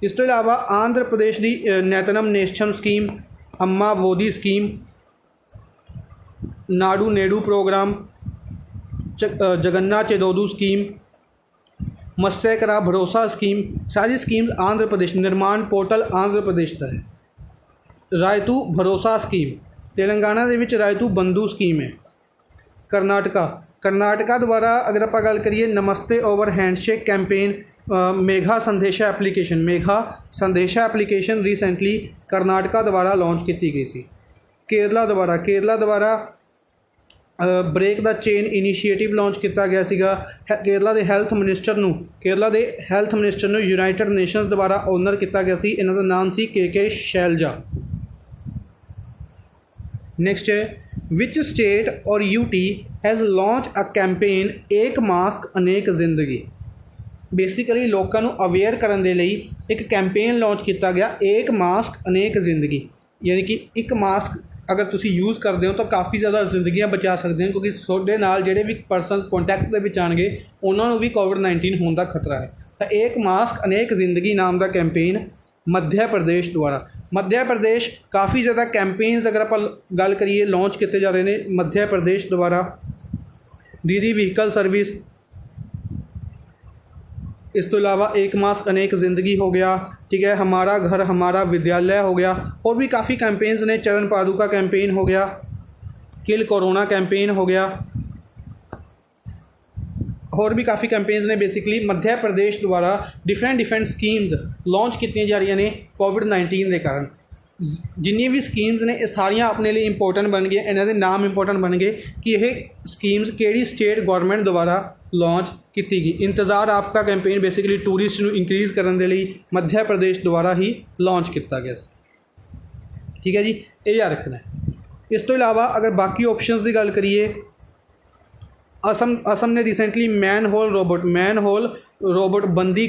इस तो इलावा आंध्र प्रदेश की नेतनम Nestham scheme, Amma Vodi scheme, Nadu Nedu programme, Jagananna Chedodu scheme, Matsyakara Bharosa scheme, सारी स्कीम्स आंध्र प्रदेश। निर्माण पोर्टल आंध्र प्रदेश का है। रायतू भरोसा स्कीम तेलंगाना के रायतू बंधु स्कीम है। करनाटका द्वारा अगर आप गल करिए नमस्ते ओवर हैंडशेक कैंपेन, मेघा संदेशा एप्लीकेशन रिसेंटली करनाटका द्वारा लॉन्च की गई सी। केरला द्वारा break the chain initiative launch किया गया सीगा। केरला के हेल्थ मिनिस्टर नूं यूनाइटेड नेशनस द्वारा ऑनर किया गया सी। इन्हां दा नाम सी के शैलजा। नेक्स्ट है विच स्टेट और UT has launch a campaign एक मास्क अनेक जिंदगी। बेसिकली लोगों को अवेयर करने के लिए एक कैंपेन लॉन्च किया गया, एक मास्क अनेक जिंदगी। यानी कि एक मास्क अगर तुसी यूज़ करते हो तो काफ़ी ज़्यादा जिंदगियां बचा सकते हैं, क्योंकि थोड़े नाल जिहड़े भी परसन कॉन्टैक्ट के आएंगे उन्होंने भी कोविड-19 होने का खतरा है। तो एक मास्क अनेक जिंदगी नाम का कैंपेन मध्य प्रदेश मध्य प्रदेश काफ़ी ज़्यादा कैंपेन्स अगर आप गल करिए लॉन्च किए जा रहे हैं मध्य प्रदेश द्वारा। दीदी व्हीकल सर्विस, इस तो इलावा एक मास्क अनेक ज़िंदगी हो गया, ठीक है, हमारा घर हमारा विद्यालय हो गया, और भी काफ़ी कैंपेन्स ने, चरण पादुका कैंपेन हो गया, किल कोरोना कैंपेन हो गया, और भी काफ़ी कैंपेन्स ने बेसिकली मध्य प्रदेश द्वारा डिफरेंट स्कीम्स लॉन्च की जा रही ने कोविड-19 के कारण। जिन्नी भी स्कीम्स ने ये सारियां अपने लिए इंपोर्टेंट बन गए, इन्हों के नाम इंपोर्टेंट बन गए कि यह स्कीम्स किहड़ी स्टेट गवर्नमेंट द्वारा लॉन्च की गई। इंतज़ार आपका कैंपेन बेसिकली टूरिस्ट को इंक्रीज़ करने के लिए मध्य प्रदेश द्वारा ही लॉन्च किया गया, ठीक है जी, ये याद रखना है। इस तो इलावा अगर बाकी ऑप्शंस की गल करिए, असम ने रिसेंटली मैन होल रोबोट बंदी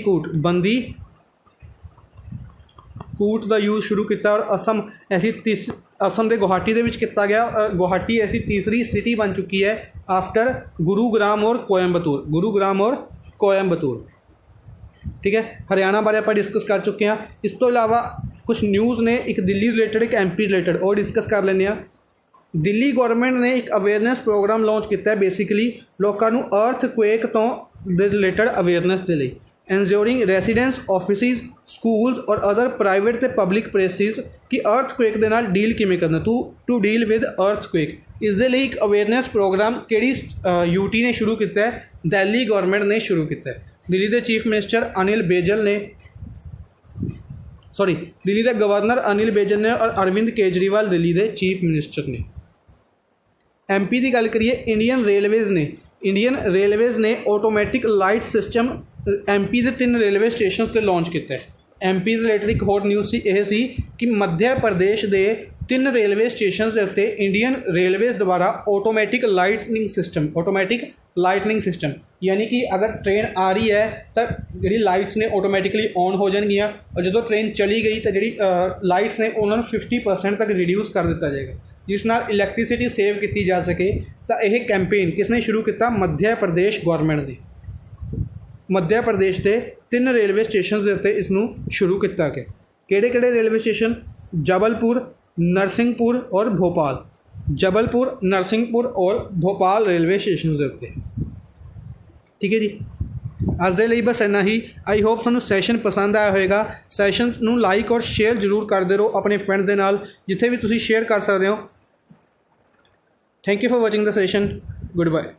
कूट का यूज़ शुरू किया, और असम के गुवाहाटी के विच किया गया। गुवाहाटी ऐसी तीसरी सिटी बन चुकी है आफ्टर गुरुग्राम और कोयंबतूर, ठीक है। हरियाणा बारे आप डिस्कस कर चुके हैं। इस तो इलावा कुछ न्यूज़ ने, एक दिल्ली रिलेटेड एक MP रिलेटेड, और डिस्कस कर लें। दिल्ली गवर्नमेंट ने एक अवेयरनेस प्रोग्राम लॉन्च किया है बेसिकली लोगों को अर्थक्वेक तो दे रिलेटेड अवेयरनेस के लिए, एंश्योरिंग रेसीडेंस ऑफिसिस स्कूल्स और अदर प्राइवेट ते पब्लिक प्लेसिस कि अर्थक्वेक के नाल डील किमें करना, टू डील विद अर्थक्वेक। इस दे लिए एक अवेयरनेस प्रोग्राम किहड़ी UT ने शुरू किया है, दिल्ली गवर्नमेंट ने शुरू किया है। दिल्ली के चीफ मिनिस्टर दिल्ली के गवर्नर अनिल बैजल ने और अरविंद केजरीवाल दिल्ली के चीफ मिनिस्टर ने। MP की गल करिए, इंडियन रेलवेज़ ने ऑटोमैटिक लाइट सिस्टम MP के 3 रेलवे स्टेशन से लॉन्च किया है। MP रिलेटेड एक होर न्यूज़ यह सी कि मध्य प्रदेश के 3 रेलवे स्टेशन के उत्ते इंडियन रेलवेज़ द्वारा ऑटोमैटिक लाइटनिंग सिस्टम यानी कि अगर ट्रेन आ रही है तो जी लाइट्स ने ऑटोमैटिकली ऑन हो जाएगियाँ, और जो ट्रेन चली गई तो जी लाइट्स ने उन्होंने 50% तक रिड्यूस कर दिता जाएगा, जिस नाल इलैक्ट्रिसिटी सेव की जा सके। तो यह कैंपेन किसने शुरू किया? मध्य प्रदेश गवर्नमेंट ने मध्य प्रदेश के 3 रेलवे स्टेशन के उत्ते इसनूं शुरू किया गया। किहड़े रेलवे स्टेशन? जबलपुर, नरसिंहपुर और भोपाल। जबलपुर, नरसिंहपुर और भोपाल रेलवे स्टेशन के उत्ते, ठीक है जी। अज दे लई बस इन्ना ही। आई होप तुहानूं सैशन पसंद आया होएगा। सैशन नूं लाइक और शेयर जरूर करते रहो अपने फ्रेंड्स के नाल, जिथे भी तुसीं शेयर कर सकते हो। Thank you for watching the session. Good bye.